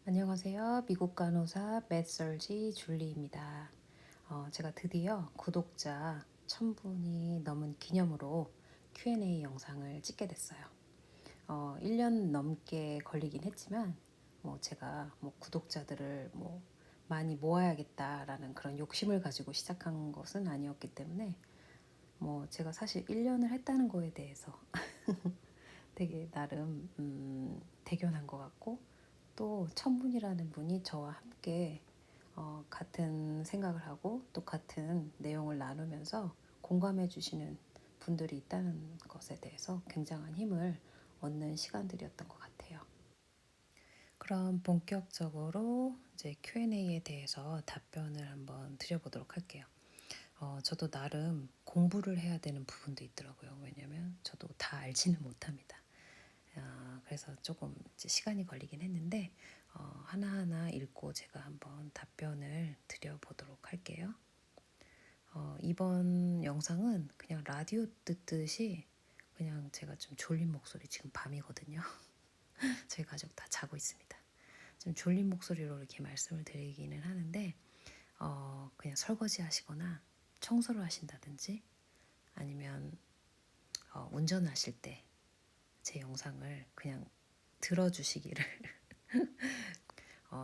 안녕하세요. 미국 간호사 맷설지 줄리입니다. 제가 드디어 구독자 1000분이 넘은 기념으로 Q&A 영상을 찍게 됐어요. 1년 넘게 걸리긴 했지만 제가 구독자들을 많이 모아야겠다라는 그런 욕심을 가지고 시작한 것은 아니었기 때문에 제가 사실 1년을 했다는 거에 대해서 되게 나름 대견한 것 같고, 또 1000분이라는 분이 저와 함께 같은 생각을 하고 또 같은 내용을 나누면서 공감해 주시는 분들이 있다는 것에 대해서 굉장한 힘을 얻는 시간들이었던 것 같아요. 그럼 본격적으로 이제 Q&A에 대해서 답변을 한번 드려보도록 할게요. 저도 나름 공부를 해야 되는 부분도 있더라고요. 왜냐면 저도 다 알지는 못합니다. 그래서 조금 이제 시간이 걸리긴 했는데 하나하나 읽고 제가 한번 답변을 드려보도록 할게요. 이번 영상은 그냥 라디오 듣듯이 그냥 제가 좀 졸린 목소리, 지금 밤이거든요. 저희 가족 다 자고 있습니다. 좀 졸린 목소리로 이렇게 말씀을 드리기는 하는데 그냥 설거지 하시거나 청소를 하신다든지 아니면 운전을 하실 때 제 영상을 그냥 들어주시기를.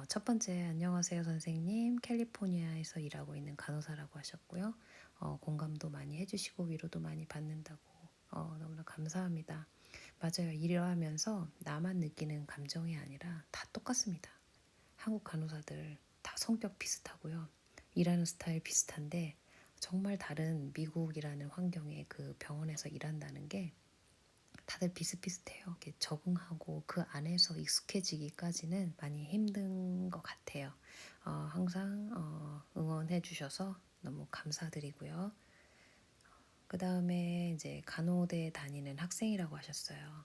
첫 번째, 안녕하세요 선생님. 캘리포니아에서 일하고 있는 간호사라고 하셨고요. 공감도 많이 해주시고 위로도 많이 받는다고 너무나 감사합니다. 맞아요. 일을 하면서 나만 느끼는 감정이 아니라 다 똑같습니다. 한국 간호사들 다 성격 비슷하고요. 일하는 스타일 비슷한데 정말 다른 미국이라는 환경에 그 병원에서 일한다는 게 다들 비슷비슷해요. 이렇게 적응하고 그 안에서 익숙해지기까지는 많이 힘든 것 같아요. 항상 응원해 주셔서 너무 감사드리고요. 그 다음에 이제 간호대 다니는 학생이라고 하셨어요.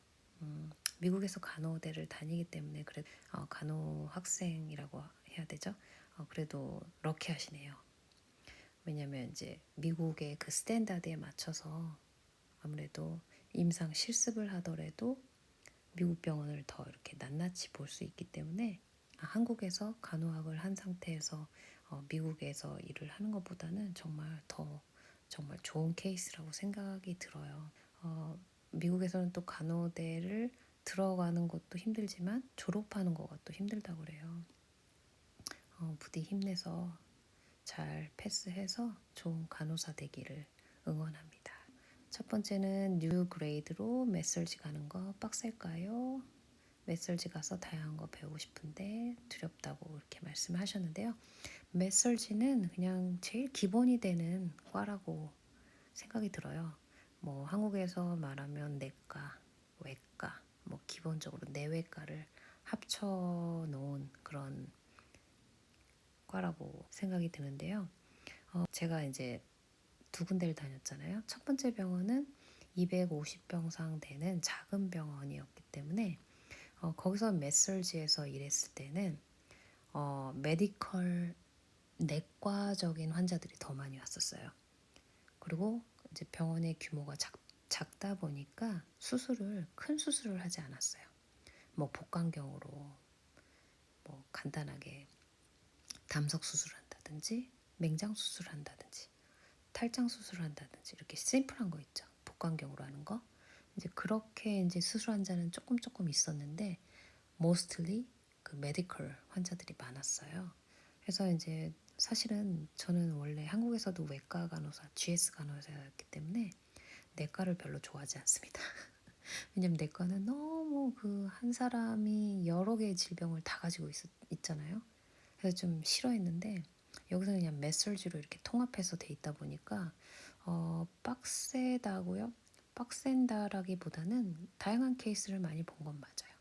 미국에서 간호대를 다니기 때문에 그래 간호 학생이라고 해야 되죠. 그래도 럭키하시네요. 왜냐면 이제 미국의 그 스탠다드에 맞춰서 아무래도 임상 실습을 하더라도 미국 병원을 더 이렇게 낱낱이 볼 수 있기 때문에 한국에서 간호학을 한 상태에서 미국에서 일을 하는 것보다는 정말 좋은 케이스라고 생각이 들어요. 미국에서는 또 간호대를 들어가는 것도 힘들지만 졸업하는 거가 또 힘들다고 그래요. 부디 힘내서 잘 패스해서 좋은 간호사 되기를 응원합니다. 첫 번째는 뉴 그레이드로 메설지 가는 거 빡셀까요? 메설지 가서 다양한 거 배우고 싶은데 두렵다고 이렇게 말씀하셨는데요. 메설지는 그냥 제일 기본이 되는 과라고 생각이 들어요. 한국에서 말하면 내과, 외과, 기본적으로 내외과를 합쳐 놓은 그런 과라고 생각이 드는데요. 제가 이제 두 군데를 다녔잖아요. 첫 번째 병원은 250병상 되는 작은 병원이었기 때문에 거기서 메설지에서 일했을 때는 메디컬 내과적인 환자들이 더 많이 왔었어요. 그리고 이제 병원의 규모가 작다 보니까 큰 수술을 하지 않았어요. 복강경으로 간단하게 담석 수술한다든지 맹장 수술한다든지 탈장 수술한다든지 이렇게 심플한 거 있죠. 복강경으로 하는 거. 이제 그렇게 이제 수술 환자는 조금 있었는데 mostly 그 메디컬 환자들이 많았어요. 그래서 이제 사실은 저는 원래 한국에서도 외과 간호사, GS 간호사였기 때문에 내과를 별로 좋아하지 않습니다. 왜냐면 내과는 너무 그 한 사람이 여러 개의 질병을 다 가지고 있잖아요. 그래서 좀 싫어했는데 여기서는 그냥 메설지로 이렇게 통합해서 돼 있다 보니까 빡세다고요? 빡센다라기보다는 다양한 케이스를 많이 본 건 맞아요.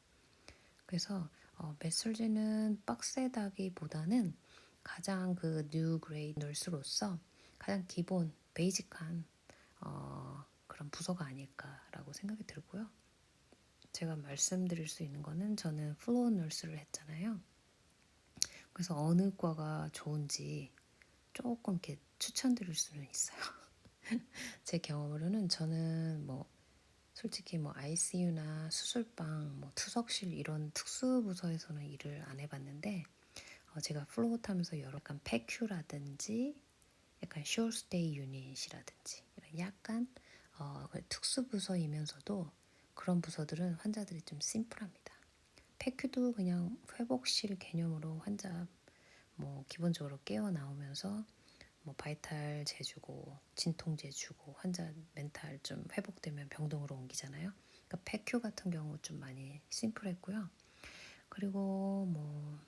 그래서 메설지는 빡세다기보다는 가장 그 뉴 그레이드 널스로서 가장 기본 베이직한 그런 부서가 아닐까라고 생각이 들고요. 제가 말씀드릴 수 있는 거는 저는 플로어 널스를 했잖아요. 그래서 어느 과가 좋은지 조금 이렇게 추천드릴 수는 있어요. 제 경험으로는 저는 솔직히 뭐 ICU나 수술방, 뭐 투석실 이런 특수 부서에서는 일을 안 해봤는데 제가 플로우 타면서 여러 약간 패큐라든지 약간 쇼스테이 유닛이라든지 이런 약간 특수 부서이면서도 그런 부서들은 환자들이 좀 심플합니다. 패큐도 그냥 회복실 개념으로 환자 뭐 기본적으로 깨어 나오면서 뭐 바이탈 재주고 진통제 주고 환자 멘탈 좀 회복되면 병동으로 옮기잖아요. 그러니까 패큐 같은 경우 좀 많이 심플했고요. 그리고 뭐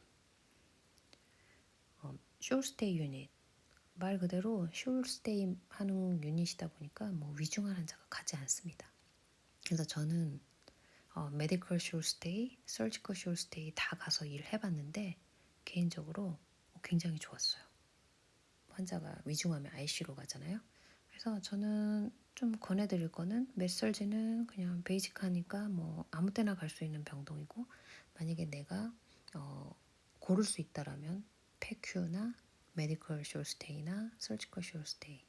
숄스테이 유닛 말 그대로 숄스테이 하는 유닛이다 보니까 뭐 위중한 환자가 가지 않습니다. 그래서 저는 메디컬 숄스테이, 서지컬 숄스테이 다 가서 일해봤는데 개인적으로 굉장히 좋았어요. 환자가 위중하면 ICU로 가잖아요. 그래서 저는 좀 권해드릴 거는 메설지는 그냥 베이직하니까 뭐 아무 때나 갈 수 있는 병동이고 만약에 내가 고를 수 있다라면 패큐나 메디컬 숄스테이나 서지컬 숄스테이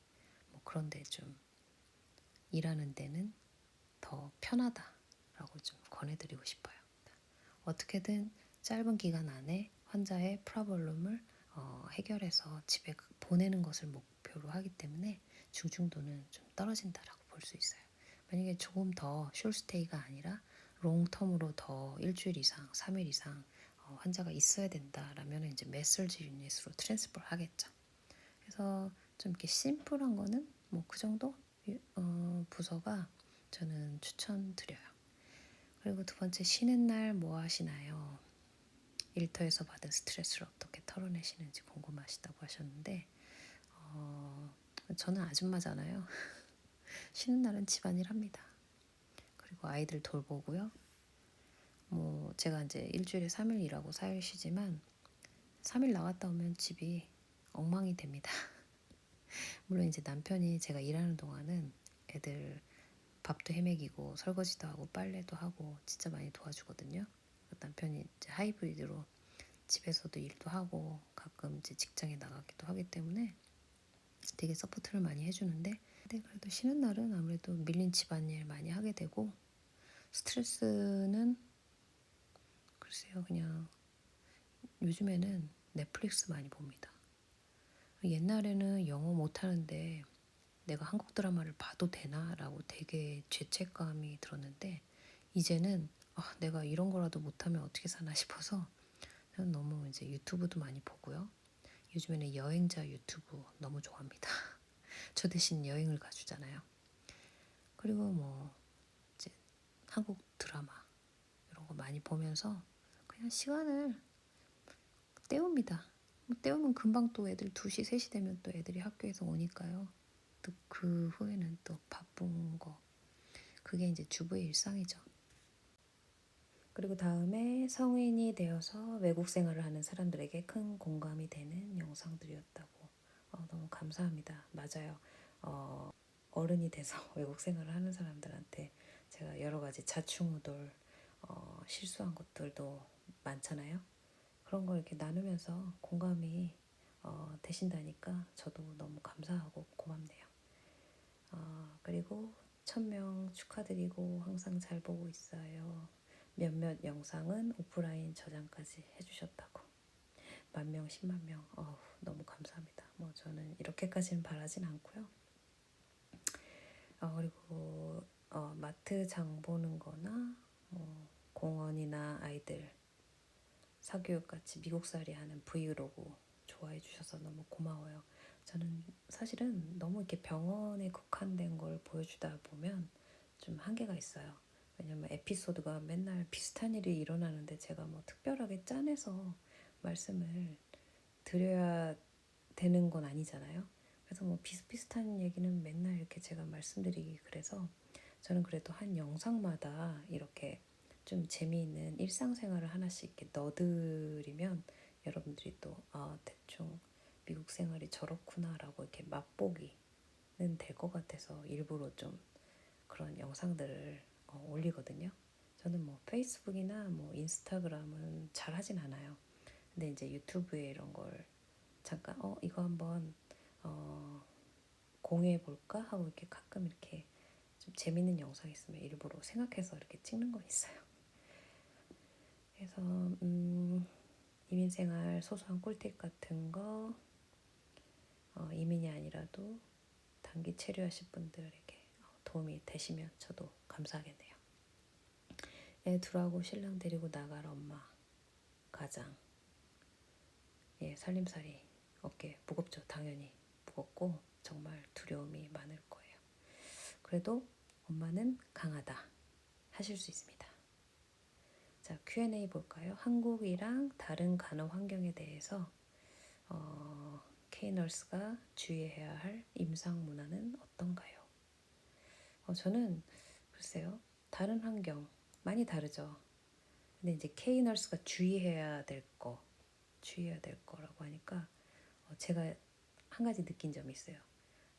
뭐 그런 데 좀 일하는 데는 더 편하다라고 좀 권해드리고 싶어요. 어떻게든 짧은 기간 안에 환자의 프라블럼을 해결해서 집에 보내는 것을 목표로 하기 때문에 중증도는 좀 떨어진다라고 볼 수 있어요. 만약에 조금 더 숄스테이가 아니라 롱텀으로 더 일주일 이상, 3일 이상 환자가 있어야 된다라면 이제 메설지 유닛으로 트랜스퍼를 하겠죠. 그래서 좀 이렇게 심플한 거는 뭐 그 정도 부서가 저는 추천드려요. 그리고 두 번째, 쉬는 날 뭐 하시나요? 일터에서 받은 스트레스를 어떻게 털어내시는지 궁금하시다고 하셨는데 저는 아줌마잖아요. 쉬는 날은 집안일 합니다. 그리고 아이들 돌보고요. 뭐 제가 이제 일주일에 3일 일하고 4일 쉬지만 3일 나갔다 오면 집이 엉망이 됩니다. 물론 이제 남편이 제가 일하는 동안은 애들 밥도 해먹이고 설거지도 하고 빨래도 하고 진짜 많이 도와주거든요. 남편이 이제 하이브리드로 집에서도 일도 하고 가끔 이제 직장에 나가기도 하기 때문에 되게 서포트를 많이 해주는데 근데 그래도 쉬는 날은 아무래도 밀린 집안일 많이 하게 되고 스트레스는 글쎄요 그냥 요즘에는 넷플릭스 많이 봅니다. 옛날에는 영어 못하는데 내가 한국 드라마를 봐도 되나라고 되게 죄책감이 들었는데 이제는 내가 이런 거라도 못하면 어떻게 사나 싶어서 저는 너무 이제 유튜브도 많이 보고요. 요즘에는 여행자 유튜브 너무 좋아합니다. 저 대신 여행을 가주잖아요. 그리고 뭐 이제 한국 드라마 이런 거 많이 보면서 그냥 시간을 때웁니다. 뭐 때우면 금방 또 애들 2시, 3시 되면 또 애들이 학교에서 오니까요. 또 그 후에는 또 바쁜 거. 그게 이제 주부의 일상이죠. 그리고 다음에 성인이 되어서 외국 생활을 하는 사람들에게 큰 공감이 되는 영상들이었다고. 너무 감사합니다. 맞아요. 어른이 돼서 외국 생활을 하는 사람들한테 제가 여러 가지 자충우돌 실수한 것들도 많잖아요. 그런 걸 이렇게 나누면서 공감이 되신다니까 저도 너무 감사하고 고맙네요. 그리고 1000명 축하드리고 항상 잘 보고 있어요. 몇몇 영상은 오프라인 저장까지 해주셨다고. 10,000명, 100,000명. 너무 감사합니다. 뭐 저는 이렇게까지는 바라진 않고요. 그리고 마트 장 보는 거나 공원이나 아이들 사교육같이 미국살이 하는 브이로그 좋아해 주셔서 너무 고마워요. 저는 사실은 너무 이렇게 병원에 국한된 걸 보여주다 보면 좀 한계가 있어요. 왜냐면 에피소드가 맨날 비슷한 일이 일어나는데 제가 뭐 특별하게 짜내서 말씀을 드려야 되는 건 아니잖아요. 그래서 뭐 비슷비슷한 얘기는 맨날 이렇게 제가 말씀드리기 그래서 저는 그래도 한 영상마다 이렇게 좀 재미있는 일상생활을 하나씩 이렇게 넣어드리면 여러분들이 또 대충 미국 생활이 저렇구나라고 이렇게 맛보기는 될 것 같아서 일부러 좀 그런 영상들을 올리거든요. 저는 뭐 페이스북이나 뭐 인스타그램은 잘 하진 않아요. 근데 이제 유튜브에 이런 걸 잠깐 이거 한번 공유해 볼까 하고 이렇게 가끔 이렇게 좀 재밌는 영상 있으면 일부러 생각해서 이렇게 찍는 건 있어요. 그래서 이민생활 소소한 꿀팁 같은 거 이민이 아니라도 단기 체류하실 분들에게 도움이 되시면 저도 감사하겠네요. 애 둘하고 신랑 데리고 나갈 엄마, 가장 살림살이 어깨 무겁죠. 당연히 무겁고 정말 두려움이 많을 거예요. 그래도 엄마는 강하다 하실 수 있습니다. 자, Q&A 볼까요? 한국이랑 다른 간호 환경에 대해서 K너스가 주의해야 할 임상 문화는 어떤가요? 저는 글쎄요. 다른 환경 많이 다르죠. 근데 이제 K너스가 주의해야 될 거라고 하니까 제가 한 가지 느낀 점이 있어요.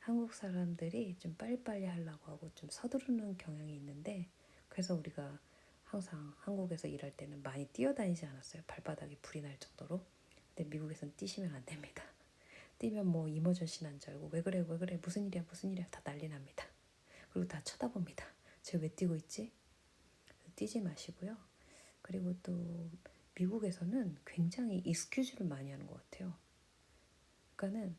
한국 사람들이 좀 빨리빨리 하려고 하고 좀 서두르는 경향이 있는데 그래서 우리가 항상 한국에서 일할 때는 많이 뛰어다니지 않았어요. 발바닥에 불이 날 정도로. 근데 미국에서는 뛰시면 안 됩니다. 뛰면 뭐 이머전시 난 줄 알고 왜 그래 무슨 일이야 다 난리 납니다. 그리고 다 쳐다봅니다. 쟤 왜 뛰고 있지? 뛰지 마시고요. 그리고 또 미국에서는 굉장히 excuse 많이 하는 것 같아요. 그러니까는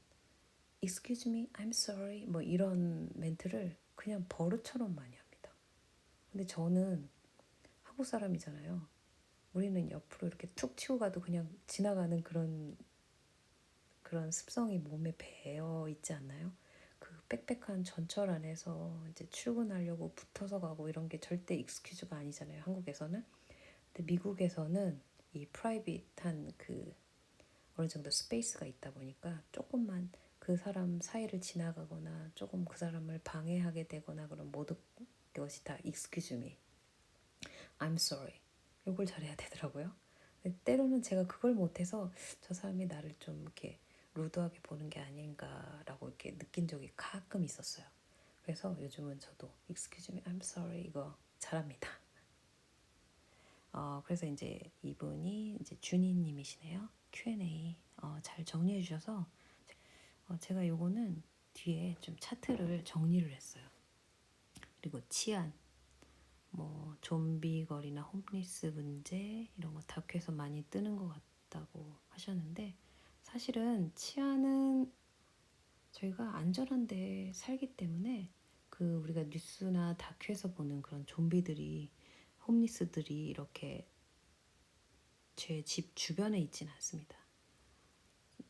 excuse me, I'm sorry 뭐 이런 멘트를 그냥 버릇처럼 많이 합니다. 근데 저는 한국 사람이잖아요. 우리는 옆으로 이렇게 툭 치고 가도 그냥 지나가는 그런 습성이 몸에 배어 있지 않나요? 그 빽빽한 전철 안에서 이제 출근하려고 붙어서 가고 이런 게 절대 익스큐즈가 아니잖아요. 한국에서는. 근데 미국에서는 이 프라이빗한 그 어느 정도 스페이스가 있다 보니까 조금만 그 사람 사이를 지나가거나 조금 그 사람을 방해하게 되거나 그런 모든 것이 다 excuse me, I'm sorry 이걸 잘해야 되더라고요. 때로는 제가 그걸 못해서 저 사람이 나를 좀 이렇게 루드하게 보는 게 아닌가라고 이렇게 느낀 적이 가끔 있었어요. 그래서 요즘은 저도 excuse me, I'm sorry 이거 잘합니다. 그래서 이제 이분이 이제 준희님이시네요. Q&A 잘 정리해 주셔서 제가 요거는 뒤에 좀 차트를 정리를 했어요. 그리고 치안, 뭐 좀비 거리나 홈리스 문제 이런 거 다큐에서 많이 뜨는 것 같다고 하셨는데 사실은 치안은 저희가 안전한 데 살기 때문에 그 우리가 뉴스나 다큐에서 보는 그런 좀비들이 홈리스들이 이렇게 제 집 주변에 있지는 않습니다.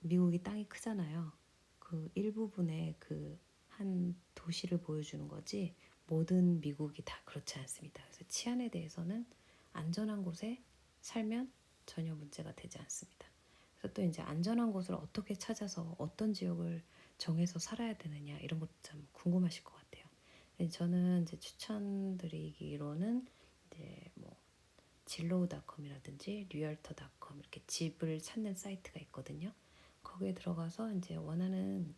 미국이 땅이 크잖아요. 그 일부분의 그 한 도시를 보여주는 거지 모든 미국이 다 그렇지 않습니다. 그래서 치안에 대해서는 안전한 곳에 살면 전혀 문제가 되지 않습니다. 그래서 또 이제 안전한 곳을 어떻게 찾아서 어떤 지역을 정해서 살아야 되느냐 이런 것도 참 궁금하실 것 같아요. 저는 이제 추천드리기로는 이제 뭐 진로우닷컴이라든지 리얼터닷컴 이렇게 집을 찾는 사이트가 있거든요. 거기에 들어가서 이제 원하는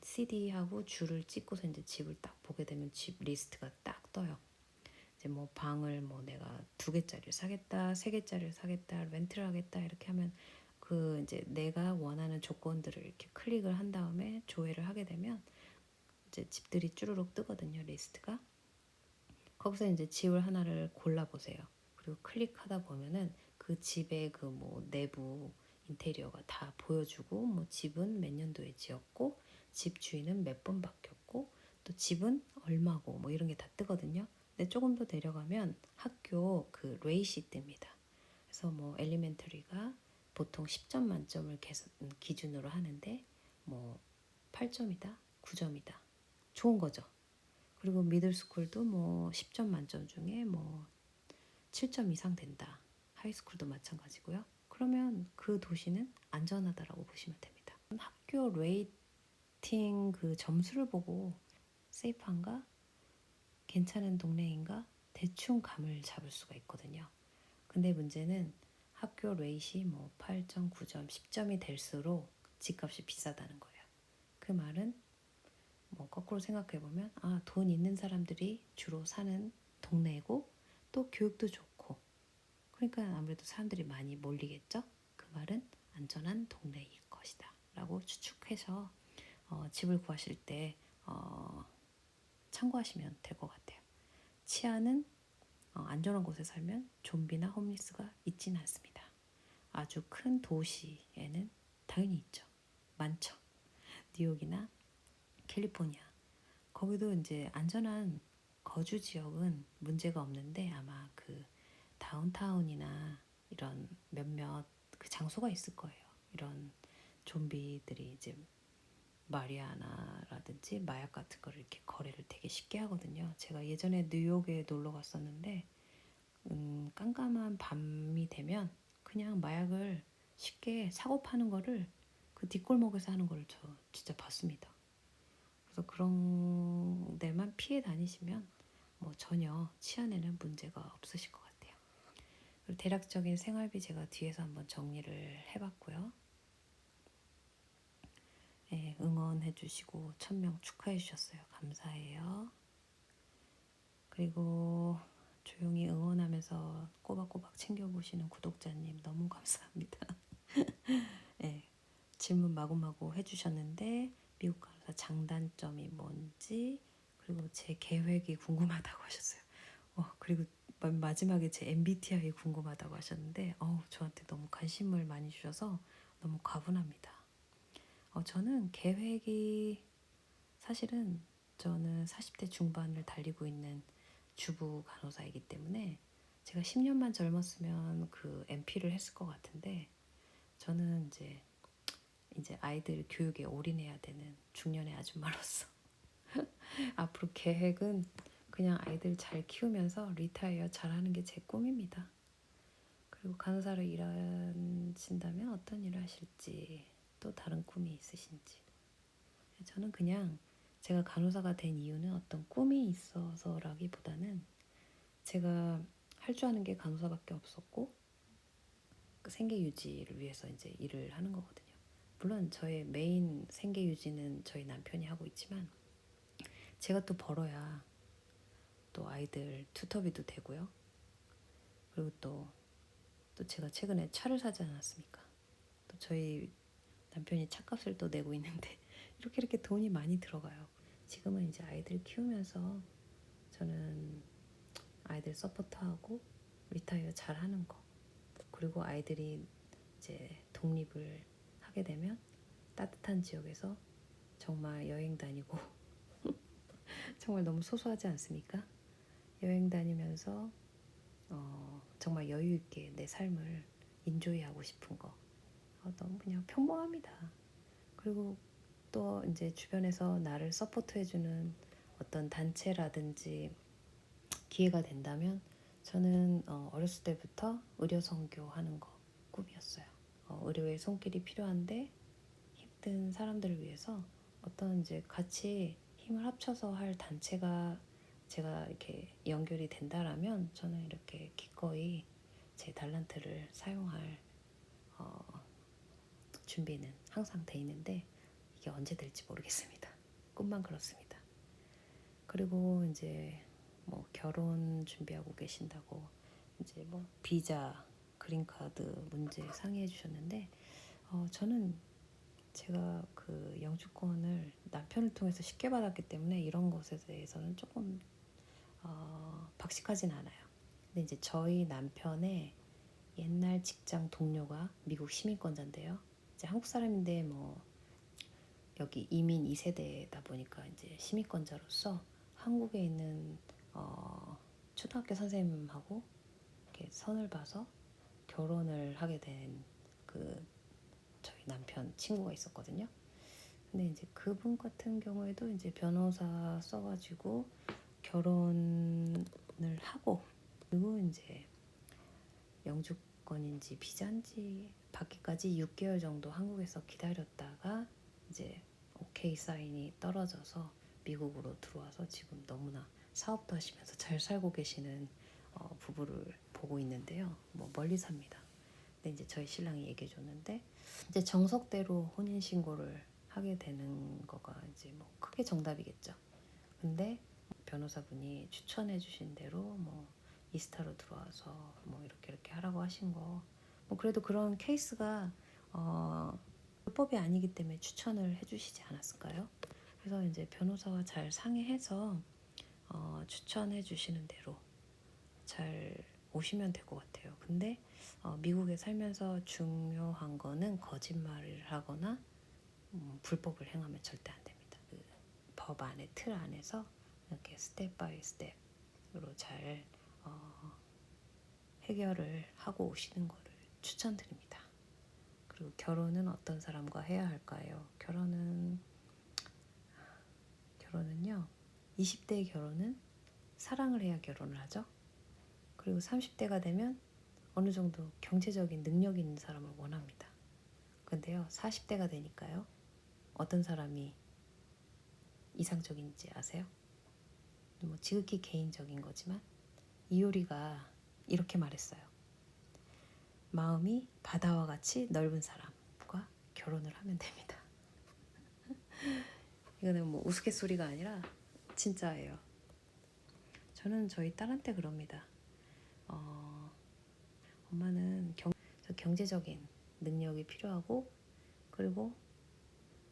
CD하고 줄을 찍고서 이제 집을 딱 보게 되면 집 리스트가 딱 떠요. 이제 뭐 방을 뭐 내가 2개짜리를 사겠다, 3개짜리를 사겠다, 렌트를 하겠다 이렇게 하면 그 이제 내가 원하는 조건들을 이렇게 클릭을 한 다음에 조회를 하게 되면 이제 집들이 쭈루룩 뜨거든요, 리스트가. 거기서 이제 집을 하나를 골라 보세요. 그리고 클릭하다 보면은 그 집의 그 뭐 내부 인테리어가 다 보여주고 뭐 집은 몇 년도에 지었고 집 주인은 몇 번 바뀌었고 또 집은 얼마고 뭐 이런 게 다 뜨거든요. 근데 조금 더 내려가면 학교 그 레이시 뜹니다. 그래서 뭐 엘리멘터리가 보통 10점 만점을 기준으로 하는데 뭐 8점이다, 9점이다. 좋은 거죠. 그리고 미들스쿨도 뭐 10점 만점 중에 뭐 7점 이상 된다. 하이스쿨도 마찬가지고요. 그러면 그 도시는 안전하다라고 보시면 됩니다. 학교 레이팅 그 점수를 보고 세이프한가? 괜찮은 동네인가? 대충 감을 잡을 수가 있거든요. 근데 문제는 학교 레이시 뭐 8점, 9점, 10점이 될수록 집값이 비싸다는 거예요. 그 말은 뭐 거꾸로 생각해 보면 돈 있는 사람들이 주로 사는 동네고 또 교육도 좋고 그러니까 아무래도 사람들이 많이 몰리겠죠. 그 말은 안전한 동네일 것이다 라고 추측해서 집을 구하실 때 참고하시면 될 것 같아요. 치안은 안전한 곳에 살면 좀비나 홈리스가 있지는 않습니다. 아주 큰 도시에는 당연히 있죠. 많죠. 뉴욕이나 캘리포니아. 거기도 이제 안전한 거주 지역은 문제가 없는데 아마 그 다운타운이나 이런 몇몇 그 장소가 있을 거예요. 이런 좀비들이 이제 마리아나라든지 마약 같은 거를 이렇게 거래를 되게 쉽게 하거든요. 제가 예전에 뉴욕에 놀러 갔었는데 깜깜한 밤이 되면 그냥 마약을 쉽게 사고 파는 거를 그 뒷골목에서 하는 걸 저 진짜 봤습니다. 그래서 그런 데만 피해 다니시면 뭐 전혀 치안에는 문제가 없으실 것 같아요. 그리고 대략적인 생활비 제가 뒤에서 한번 정리를 해봤고요. 네, 응원해 주시고 1000명 축하해 주셨어요. 감사해요. 그리고 조용히 응원하면서 꼬박꼬박 챙겨보시는 구독자님 너무 감사합니다. 네, 질문 마구마구 해주셨는데 미국 간호사 장단점이 뭔지 그리고 제 계획이 궁금하다고 하셨어요. 그리고 마지막에 제 MBTI 궁금하다고 하셨는데 저한테 너무 관심을 많이 주셔서 너무 과분합니다. 저는 계획이 사실은 저는 40대 중반을 달리고 있는 주부 간호사이기 때문에 제가 10년만 젊었으면 그 MP를 했을 것 같은데 저는 이제 아이들 교육에 올인해야 되는 중년의 아줌마로서 앞으로 계획은 그냥 아이들 잘 키우면서 리타이어 잘하는 게 제 꿈입니다. 그리고 간호사로 일하신다면 어떤 일을 하실지 또 다른 꿈이 있으신지 저는 그냥 제가 간호사가 된 이유는 어떤 꿈이 있어서라기보다는 제가 할 줄 아는 게 간호사밖에 없었고 그 생계 유지를 위해서 이제 일을 하는 거거든요. 물론 저의 메인 생계 유지는 저희 남편이 하고 있지만 제가 또 벌어야 또 아이들 튜터비도 되고요. 그리고 또 제가 최근에 차를 사지 않았습니까? 또 저희 남편이 차값을 또 내고 있는데 이렇게 돈이 많이 들어가요. 지금은 이제 아이들 키우면서 저는 아이들 서포트하고 리타이어 잘하는 거 그리고 아이들이 이제 독립을 하게 되면 따뜻한 지역에서 정말 여행 다니고 정말 너무 소소하지 않습니까? 여행 다니면서 정말 여유 있게 내 삶을 인조이하고 싶은 거 너무 그냥 평범합니다. 그리고 또 이제 주변에서 나를 서포트해주는 어떤 단체라든지 기회가 된다면 저는 어렸을 때부터 의료 선교하는 거 꿈이었어요. 의료의 손길이 필요한데 힘든 사람들을 위해서 어떤 이제 같이 힘을 합쳐서 할 단체가 제가 이렇게 연결이 된다라면 저는 이렇게 기꺼이 제 달란트를 사용할 준비는 항상 돼 있는데 이게 언제 될지 모르겠습니다. 꿈만 그렇습니다. 그리고 이제 뭐 결혼 준비하고 계신다고 이제 뭐 비자, 그린카드 문제 상의해 주셨는데 저는 제가 그 영주권을 남편을 통해서 쉽게 받았기 때문에 이런 것에 대해서는 조금 박식하진 않아요. 근데 이제 저희 남편의 옛날 직장 동료가 미국 시민권자인데요. 이제 한국 사람인데 뭐 여기 이민 2세대다 보니까 이제 시민권자로서 한국에 있는 초등학교 선생님하고 이렇게 선을 봐서 결혼을 하게 된 그 저희 남편 친구가 있었거든요. 근데 이제 그분 같은 경우에도 이제 변호사 써가지고 결혼을 하고 그리고 이제 영주권인지 비자인지 받기까지 6개월 정도 한국에서 기다렸다가 이제 오케이 사인이 떨어져서 미국으로 들어와서 지금 너무나 사업도 하시면서 잘 살고 계시는 부부를 보고 있는데요. 뭐 멀리 삽니다. 근데 이제 저희 신랑이 얘기해 줬는데 이제 정석대로 혼인 신고를 하게 되는 거가 이제 뭐 크게 정답이겠죠. 근데 변호사분이 추천해 주신 대로 뭐 이스타로 들어와서 뭐 이렇게 하라고 하신 거 뭐 그래도 그런 케이스가 불법이 아니기 때문에 추천을 해주시지 않았을까요? 그래서 이제 변호사와 잘 상의해서 추천해 주시는 대로 잘 오시면 될 것 같아요. 근데 미국에 살면서 중요한 거는 거짓말을 하거나 불법을 행하면 절대 안 됩니다. 그 법 안에 틀 안에서 이렇게 스텝 바이 스텝으로 잘 해결을 하고 오시는 거를 추천드립니다. 그리고 결혼은 어떤 사람과 해야 할까요? 결혼은요. 20대의 결혼은 사랑을 해야 결혼을 하죠. 그리고 30대가 되면 어느 정도 경제적인 능력이 있는 사람을 원합니다. 근데요. 40대가 되니까요. 어떤 사람이 이상적인지 아세요? 뭐 지극히 개인적인 거지만 이효리가 이렇게 말했어요. 마음이 바다와 같이 넓은 사람과 결혼을 하면 됩니다. 이거는 뭐 우스갯소리가 아니라 진짜예요. 저는 저희 딸한테 그럽니다. 엄마는 경제적인 능력이 필요하고 그리고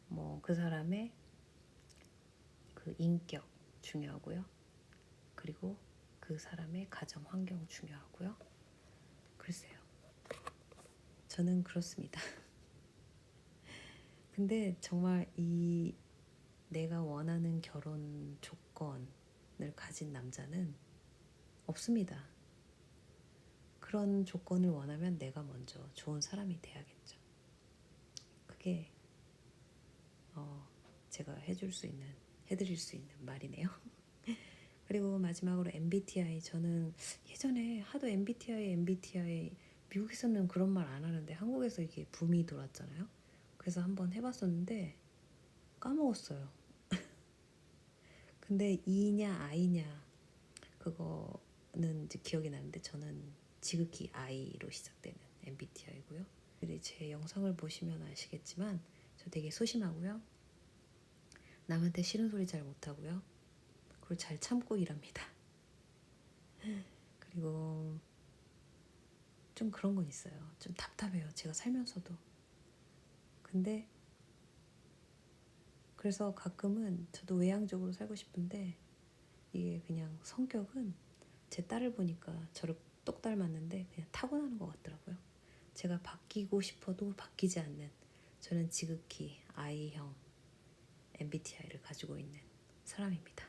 뭐 그 사람의 그 인격 중요하고요. 그리고 그 사람의 가정 환경 중요하고요. 글쎄요. 저는 그렇습니다. 근데 정말 이 내가 원하는 결혼 조건을 가진 남자는 없습니다. 그런 조건을 원하면 내가 먼저 좋은 사람이 돼야겠죠. 그게 제가 해드릴 수 있는 말이네요. 그리고 마지막으로 MBTI. 저는 예전에 하도 MBTI 미국에서는 그런 말 안 하는데 한국에서 이게 붐이 돌았잖아요. 그래서 한번 해봤었는데 까먹었어요. 근데 E냐 I냐 그거는 이제 기억이 나는데 저는 지극히 I로 시작되는 MBTI고요. 제 영상을 보시면 아시겠지만 저 되게 소심하고요. 남한테 싫은 소리 잘 못하고요. 그리고 잘 참고 일합니다. 그리고 좀 그런 건 있어요. 좀 답답해요. 제가 살면서도. 근데 그래서 가끔은 저도 외향적으로 살고 싶은데 이게 그냥 성격은 제 딸을 보니까 저를 똑 닮았는데 그냥 타고나는 것 같더라고요. 제가 바뀌고 싶어도 바뀌지 않는 저는 지극히 I형 MBTI를 가지고 있는 사람입니다.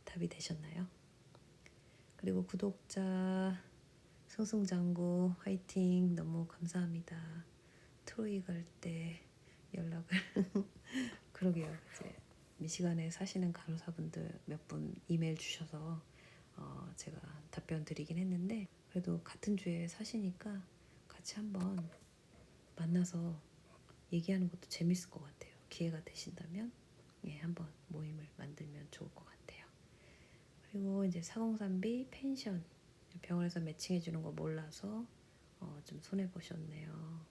답이 되셨나요? 그리고 구독자 승승장구 화이팅 너무 감사합니다. 트로이 갈 때 연락을 그러게요. 이제 미시간에 사시는 간호사분들 몇 분 이메일 주셔서 제가 답변 드리긴 했는데 그래도 같은 주에 사시니까 같이 한번 만나서 얘기하는 것도 재밌을 것 같아요. 기회가 되신다면 한번 모임을 만들면 좋을 것 같아요. 그리고 이제 4032 펜션 병원에서 매칭해 주는 거 몰라서 좀 손해 보셨네요.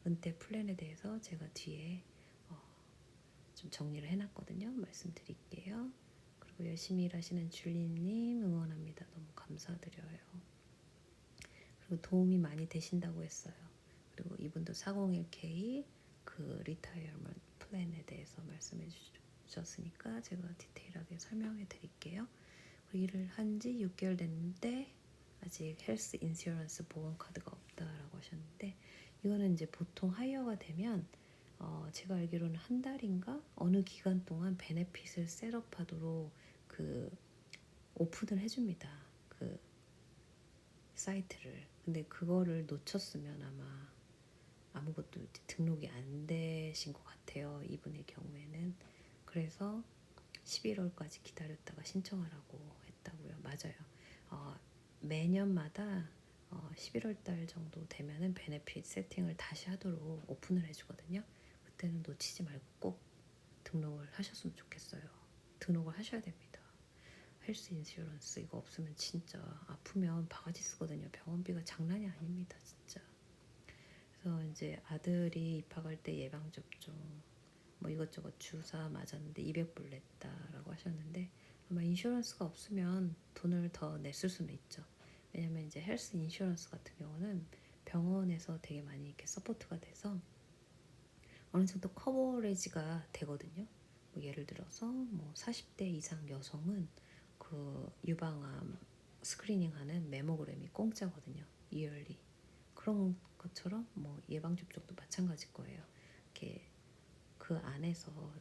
은퇴 플랜에 대해서 제가 뒤에 좀 정리를 해놨거든요. 말씀드릴게요. 그리고 열심히 일하시는 줄리님 응원합니다. 너무 감사드려요. 그리고 도움이 많이 되신다고 했어요. 그리고 이분도 401k 그 리타이어먼트 플랜에 대해서 말씀해 주셨으니까 제가 디테일하게 설명해 드릴게요. 일을 한 지 6개월 됐는데 아직 헬스 인슈런스 보험 카드가 없다라고 하셨는데 이거는 이제 보통 하이어가 되면 제가 알기로는 한 달인가 어느 기간 동안 베네핏을 셋업하도록 그 오픈을 해줍니다. 그 사이트를. 근데 그거를 놓쳤으면 아마 아무것도 등록이 안 되신 것 같아요. 이분의 경우에는. 그래서 11월까지 기다렸다가 신청하라고 했다고요. 맞아요. 매년마다 11월 달 정도 되면은 베네핏 세팅을 다시 하도록 오픈을 해주거든요. 그때는 놓치지 말고 꼭 등록을 하셨으면 좋겠어요. 등록을 하셔야 됩니다. 헬스 인슈런스 이거 없으면 진짜 아프면 바가지 쓰거든요. 병원비가 장난이 아닙니다. 진짜. 그래서 이제 아들이 입학할 때 예방접종 뭐 이것저것 주사 맞았는데 200불 냈다라고 하셨는데 아마 인슈런스가 없으면 돈을 더 냈을 수는 있죠. 왜냐면 이제 헬스 인슈런스 같은 경우는 병원에서 되게 많이 이렇게 서포트가 돼서 어느 정도 커버리지가 되거든요. 뭐 예를 들어서 뭐 40대 이상 여성은 그 유방암 스크리닝하는 메모그램이 공짜거든요. 이얼리. 그런 것처럼 뭐 예방접종도 마찬가지일 거예요. 이렇게 그 안에서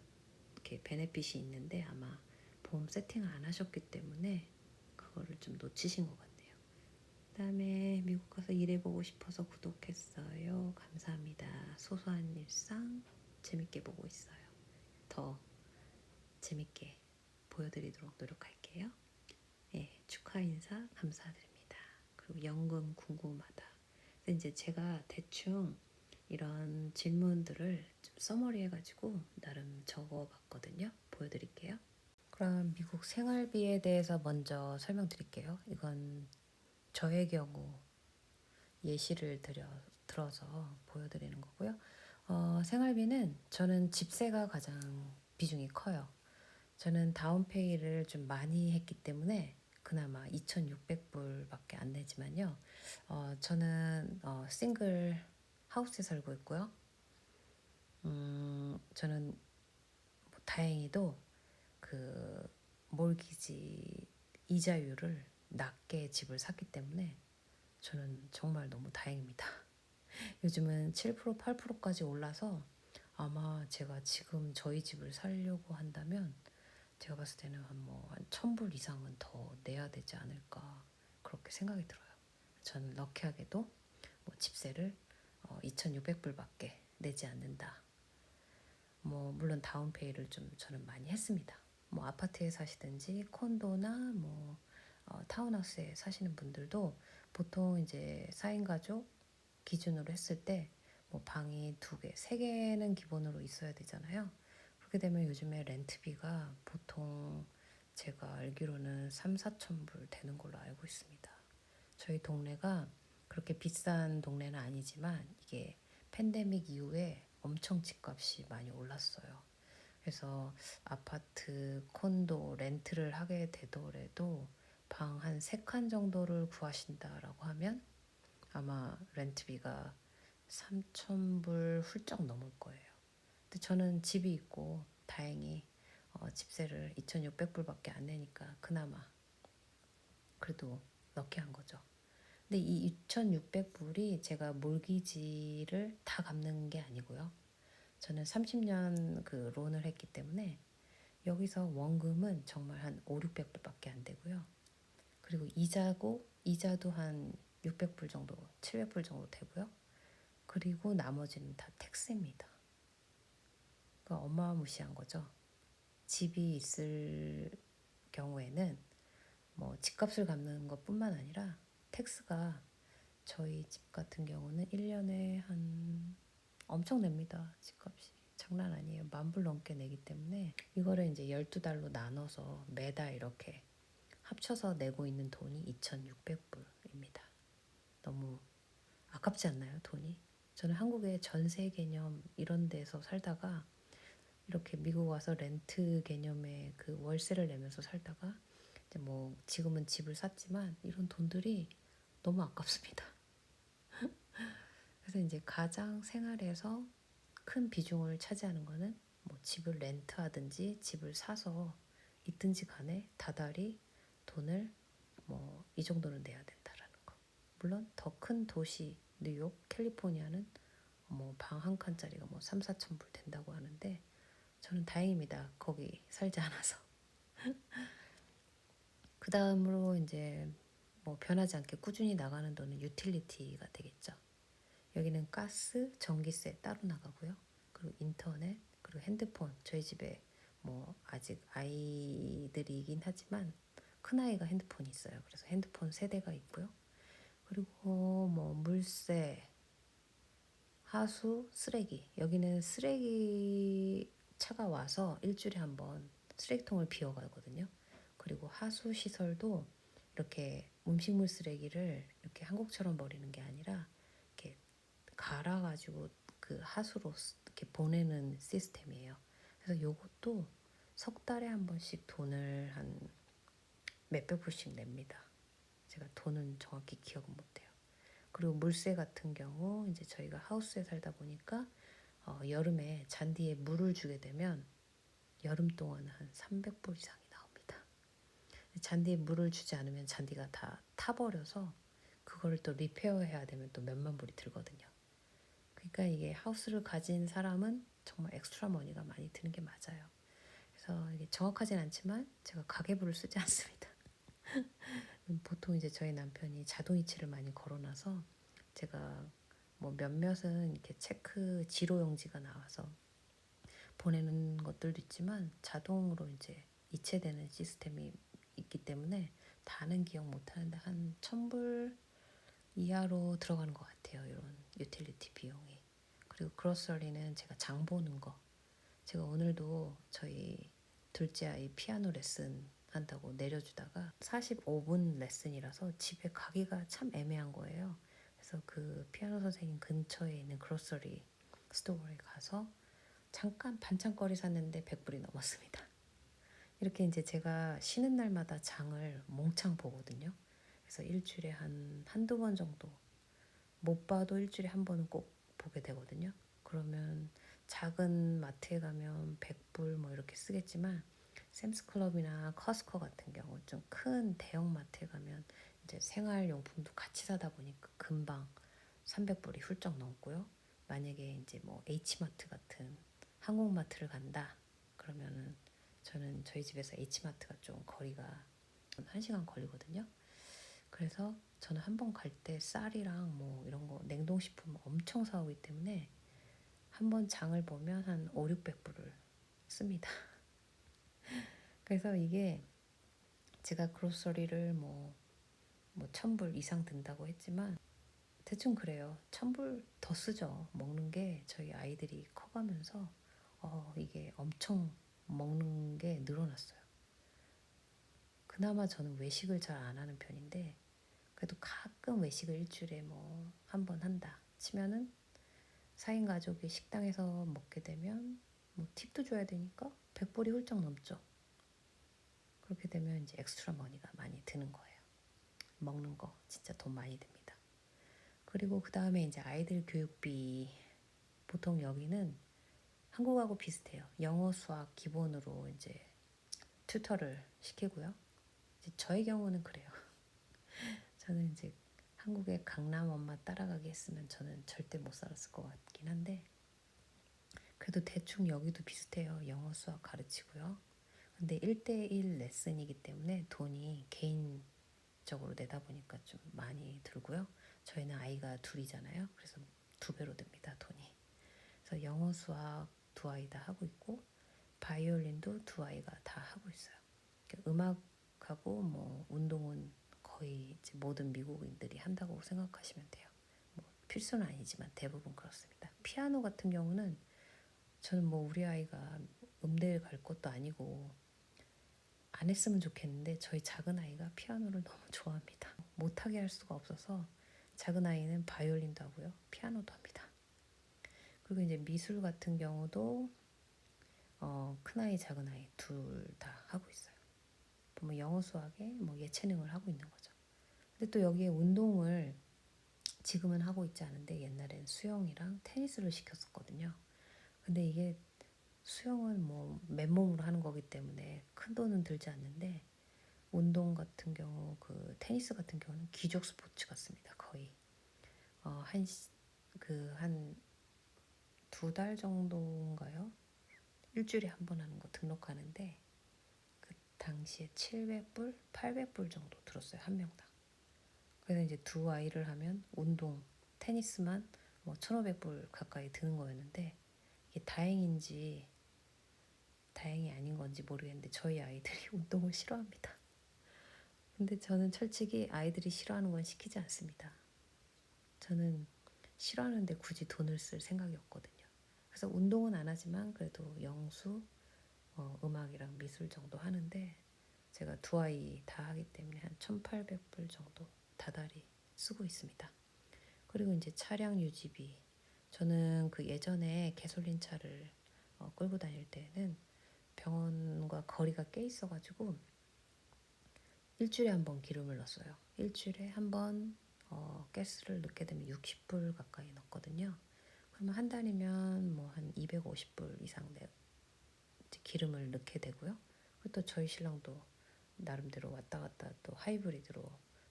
이렇게 베네핏이 있는데 아마 보험 세팅을 안 하셨기 때문에 그거를 좀 놓치신 것 같네요. 그다음에 미국 가서 일해보고 싶어서 구독했어요. 감사합니다. 소소한 일상 재밌게 보고 있어요. 더 재밌게 보여드리도록 노력할게요. 예, 축하 인사 감사드립니다. 그리고 연금 궁금하다. 근데 이제 제가 대충 이런 질문들을 좀 서머리 해가지고 나름 적어봤거든요. 보여드릴게요. 그럼 미국 생활비에 대해서 먼저 설명드릴게요. 이건 저의 경우 예시를 들어서 보여드리는 거고요. 생활비는 저는 집세가 가장 비중이 커요. 저는 다운페이를 좀 많이 했기 때문에 그나마 2,600불밖에 안 내지만요. 저는 싱글 하우스에 살고 있고요. 저는 뭐 다행히도 그 몰기지 이자율을 낮게 집을 샀기 때문에 저는 정말 너무 다행입니다. 요즘은 7% 8%까지 올라서 아마 제가 지금 저희 집을 살려고 한다면 제가 봤을 때는 한 1,000불 이상은 더 내야 되지 않을까 그렇게 생각이 들어요. 저는 럭키하게도 뭐 집세를 2,600불밖에 내지 않는다. 뭐 물론 다운페이를 좀 저는 많이 했습니다. 뭐 아파트에 사시든지 콘도나 뭐 타운하우스에 사시는 분들도 보통 이제 4인 가족 기준으로 했을 때 뭐 방이 2개, 3개는 기본으로 있어야 되잖아요. 그렇게 되면 요즘에 렌트비가 보통 제가 알기로는 3, 4천 불 되는 걸로 알고 있습니다. 저희 동네가 그렇게 비싼 동네는 아니지만 이게 팬데믹 이후에 엄청 집값이 많이 올랐어요. 그래서 아파트, 콘도 렌트를 하게 되더라도 방 한 3칸 정도를 구하신다라고 하면 아마 렌트비가 3,000불 훌쩍 넘을 거예요. 근데 저는 집이 있고 다행히 집세를 2,600불밖에 안 내니까 그나마 그래도 럭키한 거죠. 근데 이 2,600불이 제가 몰기지를 다 갚는 게 아니고요. 저는 30년 그 론을 했기 때문에 여기서 원금은 정말 한 5, 600불밖에 안 되고요. 그리고 이자도 한 600불 정도, 700불 정도 되고요. 그리고 나머지는 다 텍스입니다. 그러니까 어마무시한 거죠. 집이 있을 경우에는 뭐 집값을 갚는 것뿐만 아니라 텍스가 저희 집 같은 경우는 1년에 한 엄청 냅니다. 집값이 장난 아니에요. 10,000불 넘게 내기 때문에 이거를 이제 12달로 나눠서 매달 이렇게 합쳐서 내고 있는 돈이 2,600불입니다. 너무 아깝지 않나요, 돈이? 저는 한국의 전세 개념 이런 데서 살다가 이렇게 미국 와서 렌트 개념의 그 월세를 내면서 살다가 이제 뭐 지금은 집을 샀지만 이런 돈들이 너무 아깝습니다. 그래서 이제 가장 생활에서 큰 비중을 차지하는 거는 뭐 집을 렌트하든지 집을 사서 있든지 간에 다달이 돈을 뭐 이 정도는 내야 된다라는 거. 물론 더 큰 도시 뉴욕, 캘리포니아는 뭐 방 한 칸짜리가 뭐 3, 4천 불 된다고 하는데 저는 다행입니다. 거기 살지 않아서. 그 다음으로 이제 뭐 변하지 않게 꾸준히 나가는 돈은 유틸리티가 되겠죠. 여기는 가스, 전기세 따로 나가고요. 그리고 인터넷, 그리고 핸드폰. 저희 집에 뭐 아직 아이들이긴 하지만 큰 아이가 핸드폰이 있어요. 그래서 핸드폰 3대가 있고요. 그리고 뭐 물세, 하수, 쓰레기. 여기는 쓰레기 차가 와서 일주일에 한 번 쓰레기통을 비워가거든요. 그리고 하수 시설도 이렇게 음식물 쓰레기를 이렇게 한국처럼 버리는 게 아니라 이렇게 갈아가지고 그 하수로 이렇게 보내는 시스템이에요. 그래서 요것도 석 달에 한 번씩 돈을 한 몇백 불씩 냅니다. 제가 돈은 정확히 기억은 못해요. 그리고 물세 같은 경우 이제 저희가 하우스에 살다 보니까 여름에 잔디에 물을 주게 되면 여름 동안 한 300불 이상이 나옵니다. 잔디에 물을 주지 않으면 잔디가 다 타버려서 그거를 또 리페어해야 되면 또 몇만 불이 들거든요. 그러니까 이게 하우스를 가진 사람은 정말 엑스트라 머니가 많이 드는 게 맞아요. 그래서 이게 정확하진 않지만 제가 가계부를 쓰지 않습니다. 보통 이제 저희 남편이 자동이체를 많이 걸어놔서 제가 뭐 몇몇은 이렇게 체크 지로 용지가 나와서 보내는 것들도 있지만 자동으로 이제 이체되는 시스템이 있기 때문에 다는 기억 못하는데 한 1,000불 이하로 들어가는 것 같아요. 이런 유틸리티 비용이. 그리고 그로서리는 제가 장 보는 거. 제가 오늘도 저희 둘째 아이 피아노 레슨 한다고 내려주다가 45분 레슨이라서 집에 가기가 참 애매한 거예요. 그래서 그 피아노 선생님 근처에 있는 그로서리 스토어에 가서 잠깐 반찬거리 샀는데 100불이 넘었습니다. 이렇게 이제 제가 쉬는 날마다 장을 몽창 보거든요. 그래서 일주일에 한두 번 정도, 못 봐도 일주일에 한 번은 꼭 보게 되거든요. 그러면 작은 마트에 가면 100불 뭐 이렇게 쓰겠지만 샘스클럽이나 커스코 같은 경우 좀 큰 대형 마트에 가면 이제 생활용품도 같이 사다 보니까 금방 300불이 훌쩍 넘고요. 만약에 이제 뭐 H마트 같은 한국마트를 간다 그러면은 저는 저희 집에서 H마트가 좀 거리가 1시간 걸리거든요. 그래서 저는 한 번 갈 때 쌀이랑 뭐 이런 거 냉동식품 엄청 사오기 때문에 한 번 장을 보면 한 5, 600불을 씁니다. 그래서 이게 제가 그로서리를 뭐 1,000불 이상 든다고 했지만 대충 그래요. 1,000불 더 쓰죠. 먹는 게 저희 아이들이 커가면서 이게 엄청 먹는 게 늘어났어요. 그나마 저는 외식을 잘 안 하는 편인데 그래도 가끔 외식을 일주일에 뭐 한 번 한다 치면은 4인 가족이 식당에서 먹게 되면 뭐 팁도 줘야 되니까 100불이 훌쩍 넘죠. 그렇게 되면 이제 엑스트라 머니가 많이 드는 거예요. 먹는 거 진짜 돈 많이 듭니다. 그리고 그 다음에 이제 아이들 교육비 보통 여기는 한국하고 비슷해요. 영어, 수학 기본으로 이제 튜터를 시키고요. 이제 저의 경우는 그래요. 저는 이제 한국의 강남 엄마 따라가게 했으면 저는 절대 못 살았을 것 같긴 한데 그래도 대충 여기도 비슷해요. 영어, 수학 가르치고요. 근데 1대1 레슨이기 때문에 돈이 개인적으로 내다 보니까 좀 많이 들고요. 저희는 아이가 둘이잖아요. 그래서 2배로 듭니다, 돈이. 그래서 영어, 수학 2아이 다 하고 있고 바이올린도 2아이가 다 하고 있어요. 그러니까 음악하고 뭐 운동은 거의 이제 모든 미국인들이 한다고 생각하시면 돼요. 뭐 필수는 아니지만 대부분 그렇습니다. 피아노 같은 경우는 저는 뭐 우리 아이가 음대에 갈 것도 아니고 안 했으면 좋겠는데 저희 작은 아이가 피아노를 너무 좋아합니다. 못하게 할 수가 없어서 작은 아이는 바이올린도 하고요. 피아노도 합니다. 그리고 이제 미술 같은 경우도 큰 아이, 작은 아이 둘 다 하고 있어요. 뭐 영어 수학에 뭐 예체능을 하고 있는 거죠. 근데 또 여기에 운동을 지금은 하고 있지 않은데 옛날엔 수영이랑 테니스를 시켰었거든요. 근데 이게 수영은 뭐 맨몸으로 하는 거기 때문에 큰 돈은 들지 않는데 운동 같은 경우 그 테니스 같은 경우는 귀족 스포츠 같습니다. 거의 한 2달 정도인가요? 일주일에 한 번 하는 거 등록하는데 그 당시에 700불, 800불 정도 들었어요. 한 명당. 그래서 이제 2아이를 하면 운동, 테니스만 뭐 1,500불 가까이 드는 거였는데 이게 다행인지 다행이 아닌 건지 모르겠는데 저희 아이들이 운동을 싫어합니다. 근데 저는 솔직히 아이들이 싫어하는 건 시키지 않습니다. 저는 싫어하는데 굳이 돈을 쓸 생각이 없거든요. 그래서 운동은 안 하지만 그래도 영수, 음악이랑 미술 정도 하는데 제가 2아이 다 하기 때문에 한 1,800불 정도 다달이 쓰고 있습니다. 그리고 이제 차량 유지비. 저는 그 예전에 개솔린 차를 끌고 다닐 때는 병원과 거리가 꽤 있어가지고 일주일에 한 번 기름을 넣었어요. 일주일에 한 번 가스를 넣게 되면 60불 가까이 넣거든요. 그러면 한 달이면 뭐 한 250불 이상 기름을 넣게 되고요. 그리고 또 저희 신랑도 나름대로 왔다 갔다 또 하이브리드로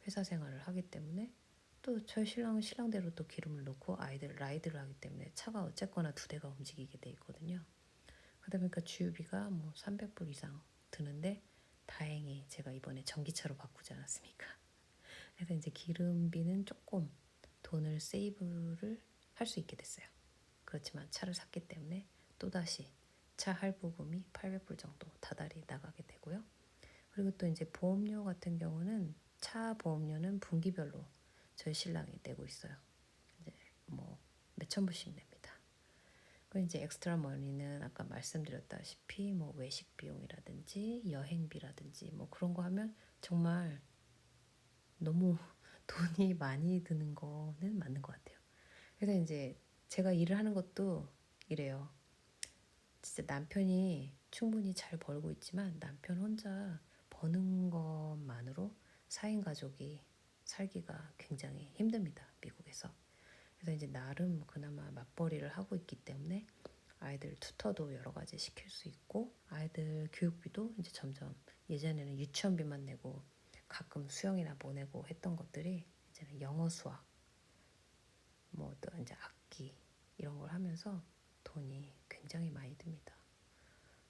회사 생활을 하기 때문에 또 저희 신랑은 신랑대로 또 기름을 넣고 아이들 라이드를 하기 때문에 차가 어쨌거나 2대가 움직이게 돼 있거든요. 그러다 보니까 주유비가 뭐 300불 이상 드는데 다행히 제가 이번에 전기차로 바꾸지 않았습니까? 그래서 이제 기름비는 조금 돈을 세이브를 할 수 있게 됐어요. 그렇지만 차를 샀기 때문에 또다시 차 할부금이 800불 정도 다달이 나가게 되고요. 그리고 또 이제 보험료 같은 경우는 차 보험료는 분기별로 저희 신랑이 내고 있어요. 이제 뭐 몇천 불씩 냅니다. 그리고 이제 엑스트라 머니는 아까 말씀드렸다시피 뭐 외식 비용이라든지 여행비라든지 뭐 그런 거 하면 정말 너무 돈이 많이 드는 거는 맞는 것 같아요. 그래서 이제 제가 일을 하는 것도 이래요. 진짜 남편이 충분히 잘 벌고 있지만 남편 혼자 버는 것만으로 4인 가족이 살기가 굉장히 힘듭니다. 미국에서. 그래서 이제 나름 그나마 맞벌이를 하고 있기 때문에 아이들 투터도 여러 가지 시킬 수 있고 아이들 교육비도 이제 점점 예전에는 유치원비만 내고 가끔 수영이나 보내고 했던 것들이 이제는 영어 수학 뭐 또 이제 악기 이런 걸 하면서 돈이 굉장히 많이 듭니다.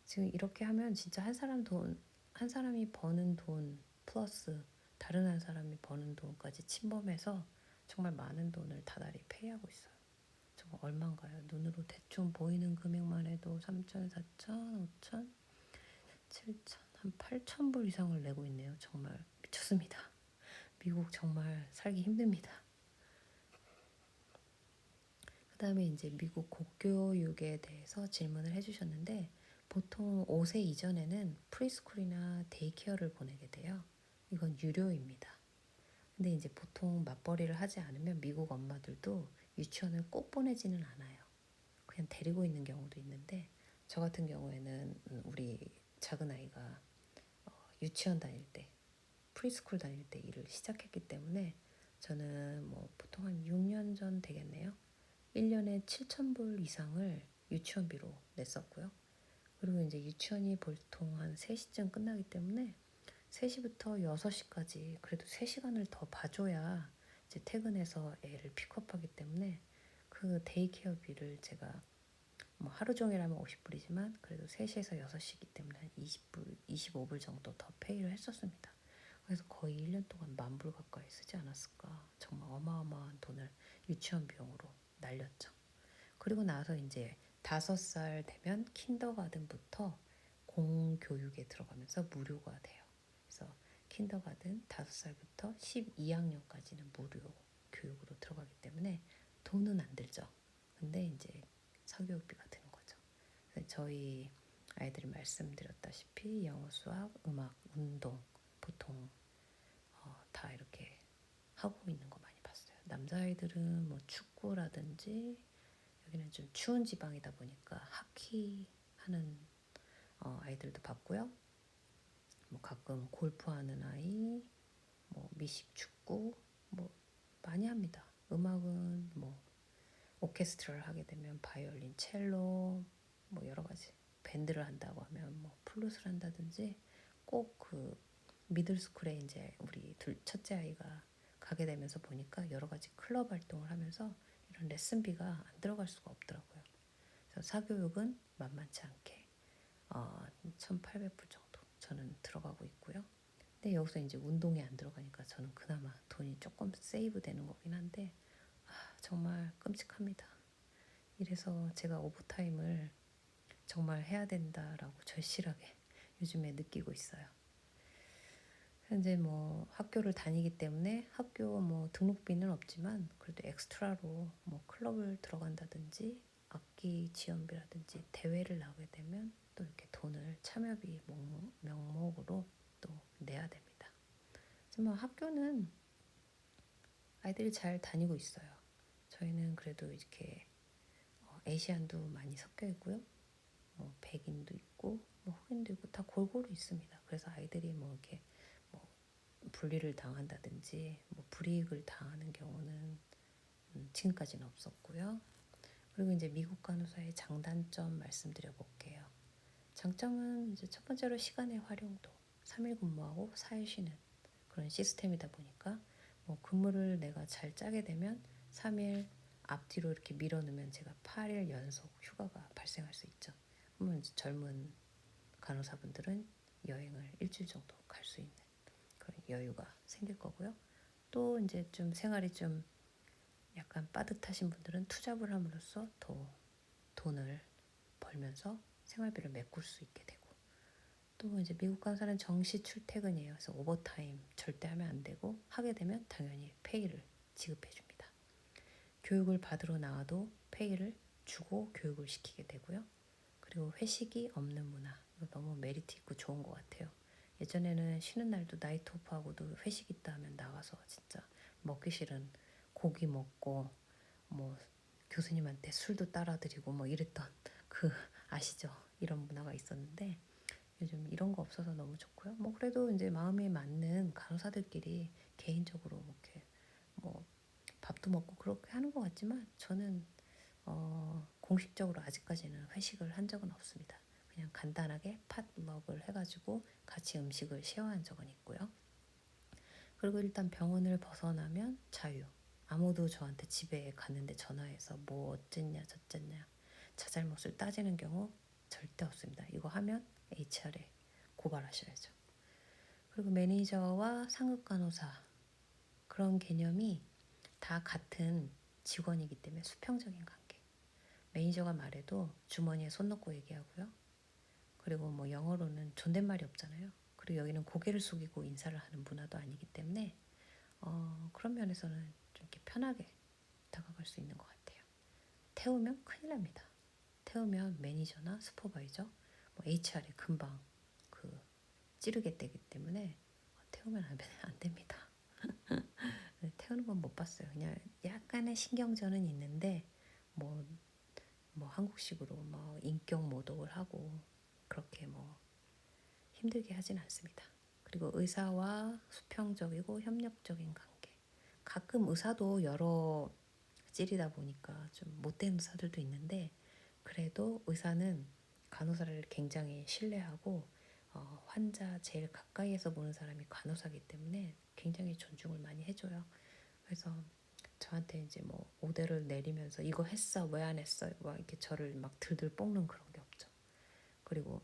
지금 이렇게 하면 진짜 한 사람이 버는 돈 플러스 다른 한 사람이 버는 돈까지 침범해서 정말 많은 돈을 다달이 페이하고 있어요. 정말 얼마인가요? 눈으로 대충 보이는 금액만 해도 3천, 4천, 5천, 7천, 한 8천 불 이상을 내고 있네요. 정말 미쳤습니다. 미국 정말 살기 힘듭니다. 그 다음에 이제 미국 공교육에 대해서 질문을 해주셨는데 보통 5세 이전에는 프리스쿨이나 데이케어를 보내게 돼요. 이건 유료입니다. 근데 이제 보통 맞벌이를 하지 않으면 미국 엄마들도 유치원을 꼭 보내지는 않아요. 그냥 데리고 있는 경우도 있는데 저 같은 경우에는 우리 작은 아이가 유치원 다닐 때 프리스쿨 다닐 때 일을 시작했기 때문에 저는 뭐 보통 한 6년 전 되겠네요. 1년에 7,000불 이상을 유치원비로 냈었고요. 그리고 이제 유치원이 보통 한 3시쯤 끝나기 때문에 3시부터 6시까지 그래도 3시간을 더 봐줘야 이제 퇴근해서 애를 픽업하기 때문에 그 데이케어비를 제가 뭐 하루 종일 하면 50불이지만 그래도 3시에서 6시이기 때문에 한 20불, 25불 정도 더 페이를 했었습니다. 그래서 거의 1년 동안 10,000불 가까이 쓰지 않았을까. 정말 어마어마한 돈을 유치원 비용으로 날렸죠. 그리고 나서 이제 5살 되면 킨더가든부터 공교육에 들어가면서 무료가 돼요. 그래서 킨더가든 5살부터 12학년까지는 무료 교육으로 들어가기 때문에 돈은 안 들죠. 근데 이제 사교육비가 드는 거죠. 그래서 저희 아이들이 말씀드렸다시피 영어, 수학, 음악, 운동 보통 다 이렇게 하고 있는 거 많이 봤어요. 남자아이들은 뭐 축구라든지 여기는 좀 추운 지방이다 보니까 하키 하는 아이들도 봤고요. 뭐 가끔 골프하는 아이, 뭐 미식 축구 뭐 많이 합니다. 음악은 뭐 오케스트라를 하게 되면 바이올린, 첼로 뭐 여러 가지 밴드를 한다고 하면 뭐 플룻을 한다든지 꼭 그 미들스쿨에 이제 우리 첫째 아이가 가게 되면서 보니까 여러 가지 클럽 활동을 하면서 이런 레슨비가 안 들어갈 수가 없더라고요. 그래서 사교육은 만만치 않게 1,800불 정도 저는 들어가고 있고요. 근데 여기서 이제 운동이 안 들어가니까 저는 그나마 돈이 조금 세이브 되는 거긴 한데 정말 끔찍합니다. 이래서 제가 오버타임을 정말 해야 된다라고 절실하게 요즘에 느끼고 있어요. 현재 뭐 학교를 다니기 때문에 학교 뭐 등록비는 없지만 그래도 엑스트라로 뭐 클럽을 들어간다든지 악기 지원비라든지 대회를 나가게 되면 또 이렇게 돈을 참여비 명목으로 또 내야 됩니다. 하지만 학교는 아이들이 잘 다니고 있어요. 저희는 그래도 이렇게 아시안도 많이 섞여 있고요. 뭐 백인도 있고 뭐 흑인도 있고 다 골고루 있습니다. 그래서 아이들이 뭐 이렇게 뭐 분리를 당한다든지 뭐 불이익을 당하는 경우는 지금까지는 없었고요. 그리고 이제 미국 간호사의 장단점 말씀드려 볼게요. 장점은 이제 첫 번째로 시간의 활용도. 3일 근무하고 4일 쉬는 그런 시스템이다 보니까 뭐 근무를 내가 잘 짜게 되면 3일 앞뒤로 이렇게 밀어넣으면 제가 8일 연속 휴가가 발생할 수 있죠. 그러면 이제 젊은 간호사분들은 여행을 일주일 정도 갈 수 있는 그런 여유가 생길 거고요. 또 이제 좀 생활이 좀 약간 빠듯하신 분들은 투잡을 함으로써 더 돈을 벌면서 생활비를 메꿀 수 있게 되고, 또 이제 미국 간호사는 정시 출퇴근이에요. 그래서 오버타임 절대 하면 안 되고, 하게 되면 당연히 페이를 지급해 줍니다. 교육을 받으러 나와도 페이를 주고 교육을 시키게 되고요. 그리고 회식이 없는 문화, 이거 너무 메리트 있고 좋은 것 같아요. 예전에는 쉬는 날도 나이트 오프하고도 회식 있다 하면 나가서 진짜 먹기 싫은 고기 먹고 뭐 교수님한테 술도 따라드리고 뭐 이랬던 그 아시죠? 이런 문화가 있었는데 요즘 이런 거 없어서 너무 좋고요. 뭐 그래도 이제 마음에 맞는 간호사들끼리 개인적으로 이렇게 뭐 밥도 먹고 그렇게 하는 것 같지만 저는 공식적으로 아직까지는 회식을 한 적은 없습니다. 그냥 간단하게 팟럭을 해가지고 같이 음식을 쉐어한 적은 있고요. 그리고 일단 병원을 벗어나면 자유. 아무도 저한테 집에 갔는데 전화해서 뭐 어쨌냐 저쨌냐 자잘못을 따지는 경우 절대 없습니다. 이거 하면 HR에 고발하셔야죠. 그리고 매니저와 상급 간호사 그런 개념이 다 같은 직원이기 때문에 수평적인 관계. 매니저가 말해도 주머니에 손 넣고 얘기하고요. 그리고 뭐 영어로는 존댓말이 없잖아요. 그리고 여기는 고개를 숙이고 인사를 하는 문화도 아니기 때문에 그런 면에서는 좀 이렇게 편하게 다가갈 수 있는 것 같아요. 태우면 큰일 납니다. 태우면 매니저나 슈퍼바이저, 뭐 HR에 금방 그 찌르게 되기 때문에 태우면 안 됩니다. 태우는 건 못 봤어요. 그냥 약간의 신경전은 있는데 뭐, 뭐 한국식으로 뭐 인격 모독을 하고 그렇게 뭐 힘들게 하진 않습니다. 그리고 의사와 수평적이고 협력적인 관계. 가끔 의사도 여러 찔이다 보니까 좀 못된 의사들도 있는데 그래도 의사는 간호사를 굉장히 신뢰하고 환자 제일 가까이에서 보는 사람이 간호사기 때문에 굉장히 존중을 많이 해줘요. 그래서 저한테 이제 뭐 오대를 내리면서 이거 했어 왜 안 했어 막 이렇게 저를 막 들들 볶는 그런 게 없죠. 그리고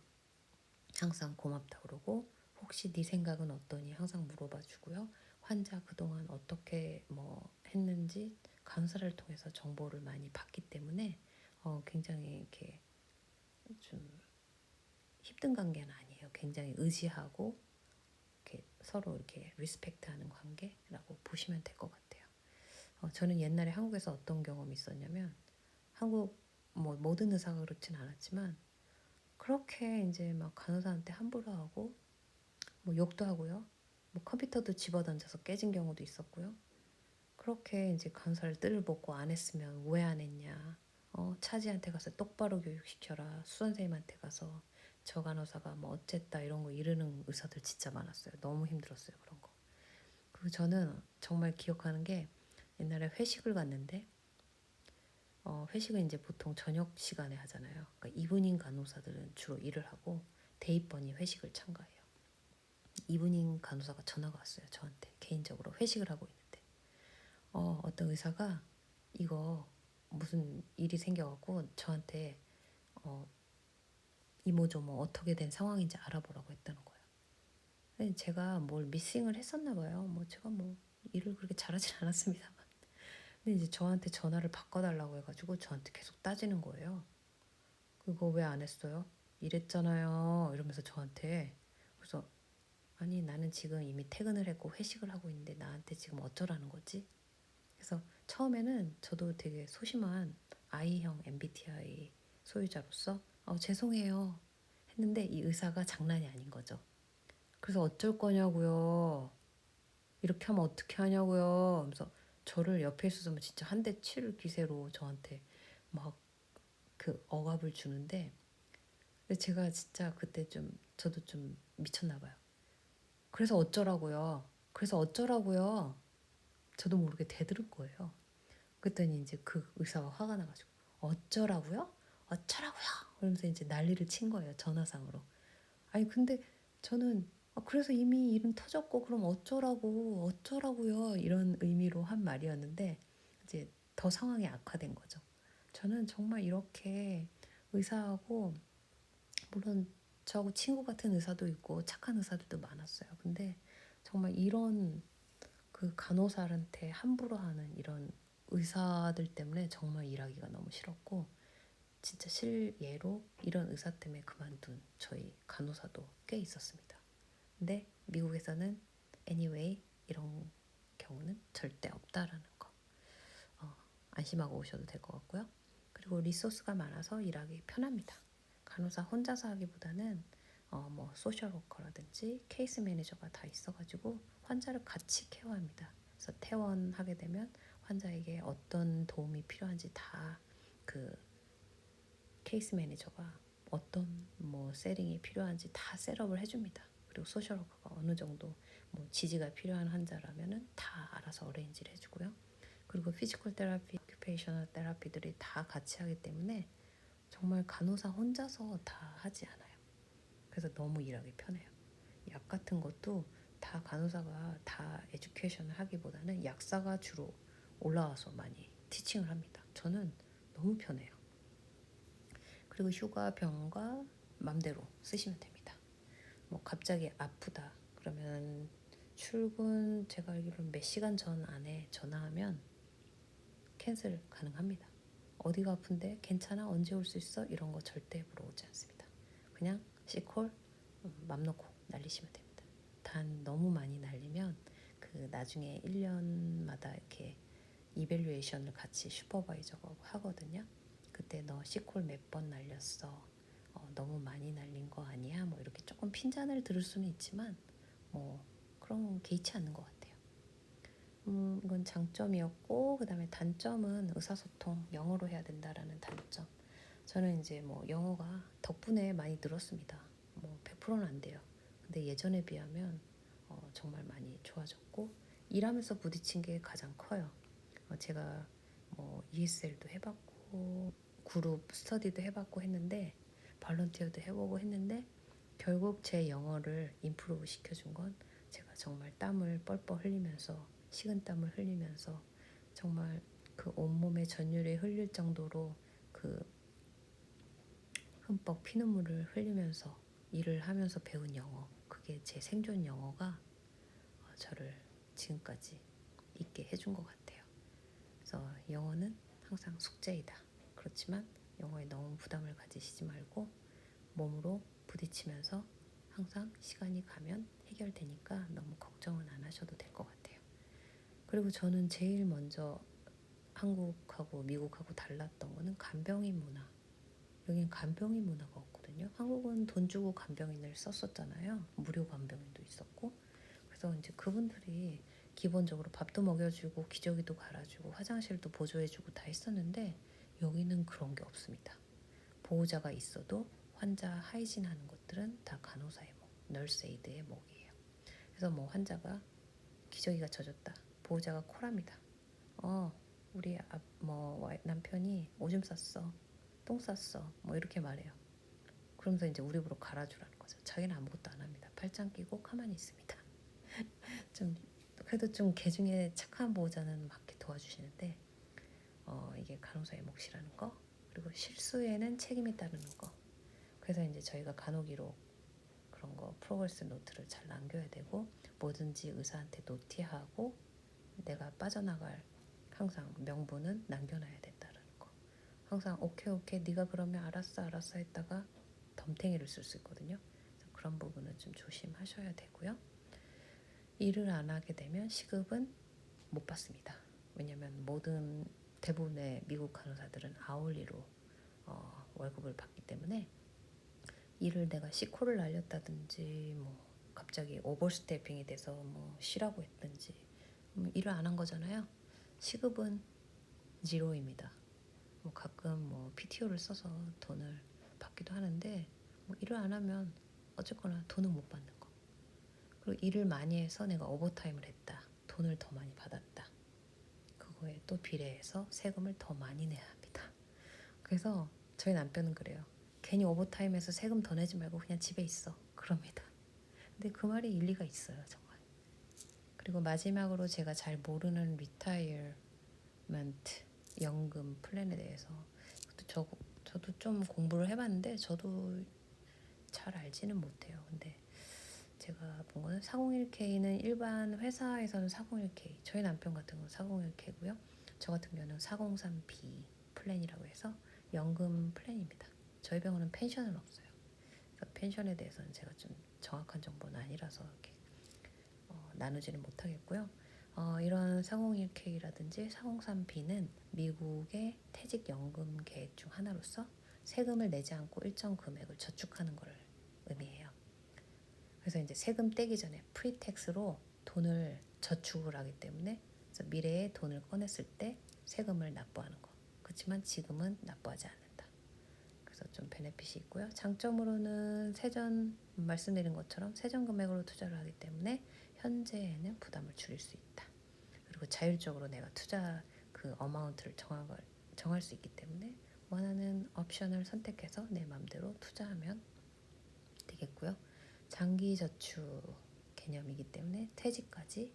항상 고맙다 그러고 혹시 네 생각은 어떠니 항상 물어봐 주고요. 환자 그동안 어떻게 뭐 했는지 간호사를 통해서 정보를 많이 받기 때문에 굉장히 이렇게 좀 힘든 관계는 아니에요. 굉장히 의지하고 이렇게 서로 이렇게 리스펙트하는 관계라고 보시면 될 것 같아요. 저는 옛날에 한국에서 어떤 경험이 있었냐면 한국 뭐 모든 의사가 그렇진 않았지만 그렇게 이제 막 간호사한테 함부로 하고 뭐 욕도 하고요. 뭐 컴퓨터도 집어던져서 깨진 경우도 있었고요. 그렇게 이제 간호사를 뜰을 벗고 안 했으면 왜 안 했냐. 차지한테 가서 똑바로 교육시켜라. 수선생님한테 가서 저 간호사가 뭐 어쨌다 이런 거 이르는 의사들 진짜 많았어요. 너무 힘들었어요. 그런 거. 그리고 저는 정말 기억하는 게 옛날에 회식을 갔는데 회식은 이제 보통 저녁 시간에 하잖아요. 그러니까 이브닝 간호사들은 주로 일을 하고 대입번이 회식을 참가해요. 이브닝 간호사가 전화가 왔어요. 저한테 개인적으로 회식을 하고 있는데 어떤 의사가 이거 무슨 일이 생겨갖고 저한테 이모저모 어떻게 된 상황인지 알아보라고 했다는 거예요. 근데 제가 뭘 미싱을 했었나 봐요. 뭐 제가 뭐 일을 그렇게 잘하진 않았습니다만. 근데 이제 저한테 전화를 바꿔달라고 해가지고 저한테 계속 따지는 거예요. 그거 왜 안 했어요? 이랬잖아요. 이러면서 저한테. 그래서 아니 나는 지금 이미 퇴근을 했고 회식을 하고 있는데 나한테 지금 어쩌라는 거지? 그래서 처음에는 저도 되게 소심한 I형 MBTI 소유자로서 죄송해요 했는데 이 의사가 장난이 아닌 거죠. 그래서 어쩔 거냐고요. 이렇게 하면 어떻게 하냐고요. 그래서 저를 옆에 있었으면 진짜 한 대 칠 기세로 저한테 막 그 억압을 주는데 제가 진짜 그때 좀 저도 좀 미쳤나 봐요. 그래서 어쩌라고요. 그래서 어쩌라고요. 저도 모르게 대들은 거예요. 그랬더니 이제 그 의사가 화가 나가지고 어쩌라고요? 어쩌라고요? 그러면서 이제 난리를 친 거예요. 전화상으로. 아니 근데 저는 그래서 이미 일은 터졌고 그럼 어쩌라고요 이런 의미로 한 말이었는데 이제 더 상황이 악화된 거죠. 저는 정말 이렇게 의사하고 물론 저하고 친구 같은 의사도 있고 착한 의사들도 많았어요. 근데 정말 이런 그 간호사한테 함부로 하는 이런 의사들 때문에 정말 일하기가 너무 싫었고 진짜 실예로 이런 의사 때문에 그만둔 저희 간호사도 꽤 있었습니다. 근데 미국에서는 anyway 이런 경우는 절대 없다라는 거 안심하고 오셔도 될 것 같고요. 그리고 리소스가 많아서 일하기 편합니다. 간호사 혼자서 하기보다는 뭐 소셜 워커라든지 케이스 매니저가 다 있어가지고 환자를 같이 케어합니다. 그래서 퇴원하게 되면 환자에게 어떤 도움이 필요한지 다 그 케이스 매니저가 어떤 뭐 세팅이 필요한지 다 셋업을 해줍니다. 그리고 소셜 워커가 어느 정도 뭐 지지가 필요한 환자라면은 다 알아서 어레인지를 해주고요. 그리고 피지컬 테라피, 오큐페이셔널 테라피들이 다 같이 하기 때문에 정말 간호사 혼자서 다 하지 않아요. 그래서 너무 일하기 편해요. 약 같은 것도 다 간호사가 다 에듀케이션을 하기보다는 약사가 주로 올라와서 많이 티칭을 합니다. 저는 너무 편해요. 그리고 휴가, 병가 맘대로 쓰시면 됩니다. 뭐 갑자기 아프다 그러면 출근 제가 알기로는 몇 시간 전 안에 전화하면 캔슬 가능합니다. 어디가 아픈데 괜찮아 언제 올 수 있어 이런 거 절대 물어보지 않습니다. 그냥 시콜 맘 놓고 날리시면 됩니다. 단 너무 많이 날리면 그 나중에 1년마다 이렇게 이밸류에이션을 같이 슈퍼바이저가 하거든요. 그때 너 시콜 몇 번 날렸어. 너무 많이 날린 거 아니야? 뭐 이렇게 조금 핀잔을 들을 수는 있지만 뭐 그런 개의치 않는 것 같아요. 이건 장점이었고 그다음에 단점은 의사소통 영어로 해야 된다라는 단점. 저는 이제 뭐 영어가 덕분에 많이 늘었습니다. 뭐 100%는 안 돼요. 근데 예전에 비하면 정말 많이 좋아졌고 일하면서 부딪힌 게 가장 커요. 제가 뭐 ESL도 해봤고 그룹 스터디도 해봤고 했는데 발런티어도 해보고 했는데 결국 제 영어를 임프루브 시켜준 건 제가 정말 땀을 뻘뻘 흘리면서 식은땀을 흘리면서 정말 그 온몸에 전율이 흘릴 정도로 그 흠뻑 피눈물을 흘리면서 일을 하면서 배운 영어 그게 제 생존 영어가 저를 지금까지 있게 해준 것 같아요. 그래서 영어는 항상 숙제이다. 그렇지만 영어에 너무 부담을 가지시지 말고 몸으로 부딪히면서 항상 시간이 가면 해결되니까 너무 걱정은 안 하셔도 될 것 같아요. 그리고 저는 제일 먼저 한국하고 미국하고 달랐던 거는 간병인 문화. 여기는 간병인 문화가 없거든요. 한국은 돈 주고 간병인을 썼었잖아요. 무료 간병인도 있었고. 그래서 이제 그분들이 기본적으로 밥도 먹여주고 기저귀도 갈아주고 화장실도 보조해주고 다 했었는데 여기는 그런 게 없습니다. 보호자가 있어도 환자 하이진 하는 것들은 다 간호사의 목, 널스에이드의 목이에요. 그래서 뭐 환자가 기저귀가 젖었다. 보호자가 콜합니다. 우리 남편이 오줌 쌌어. 똥 쌌어. 뭐 이렇게 말해요. 그러면서 이제 우리 보러 갈아주라는 거죠. 자기는 아무것도 안 합니다. 팔짱 끼고 가만히 있습니다. 좀 그래도 좀 개중에 착한 보호자는 막 이렇게 도와주시는데 이게 간호사의 몫이라는 거 그리고 실수에는 책임이 따르는 거 그래서 이제 저희가 간호기록 그런 거 프로그레스 노트를 잘 남겨야 되고 뭐든지 의사한테 노티하고 내가 빠져나갈 항상 명분은 남겨놔야 된다는 거 항상 오케이 네가 그러면 알았어 했다가 덤탱이를 쓸 수 있거든요. 그래서 그런 부분은 좀 조심하셔야 되고요. 일을 안 하게 되면 시급은 못 받습니다. 왜냐하면 모든 대부분의 미국 간호사들은 아울리로 월급을 받기 때문에 일을 내가 시코를 날렸다든지 뭐 갑자기 오버스태핑이 돼서 뭐 쉬라고 했든지 일을 안 한 거잖아요. 시급은 제로입니다. 뭐 가끔 뭐 PTO를 써서 돈을 받기도 하는데 뭐 일을 안 하면 어쨌거나 돈은 못 받는 거. 그리고 일을 많이 해서 내가 오버타임을 했다. 돈을 더 많이 받았다. 그거에 또 비례해서 세금을 더 많이 내야 합니다. 그래서 저희 남편은 그래요. 괜히 오버타임해서 세금 더 내지 말고 그냥 집에 있어. 그럽니다. 근데 그 말이 일리가 있어요, 정말. 그리고 마지막으로 제가 잘 모르는 리타이어먼트 연금 플랜에 대해서 저도 좀 공부를 해봤는데 저도 잘 알지는 못해요. 근데 제가 본 거는 401k는 일반 회사에서는 401k, 저희 남편 같은 건 401k고요. 저 같은 경우는 403b 플랜이라고 해서 연금 플랜입니다. 저희 병원은 펜션은 없어요. 그래서 펜션에 대해서는 제가 좀 정확한 정보는 아니라서 이렇게 나누지는 못하겠고요. 이런 401k라든지 403b는 미국의 퇴직연금 계획 중 하나로서 세금을 내지 않고 일정 금액을 저축하는 걸 의미해요. 그래서 이제 세금 떼기 전에 프리텍스로 돈을 저축을 하기 때문에 그래서 미래에 돈을 꺼냈을 때 세금을 납부하는 거. 그렇지만 지금은 납부하지 않는다. 그래서 좀 베네핏이 있고요. 장점으로는 세전 말씀드린 것처럼 세전 금액으로 투자를 하기 때문에 현재에는 부담을 줄일 수 있다. 그리고 자율적으로 내가 투자 그 어마운트를 정할 수 있기 때문에 원하는 옵션을 선택해서 내 마음대로 투자하면 되겠고요. 장기 저축 개념이기 때문에 퇴직까지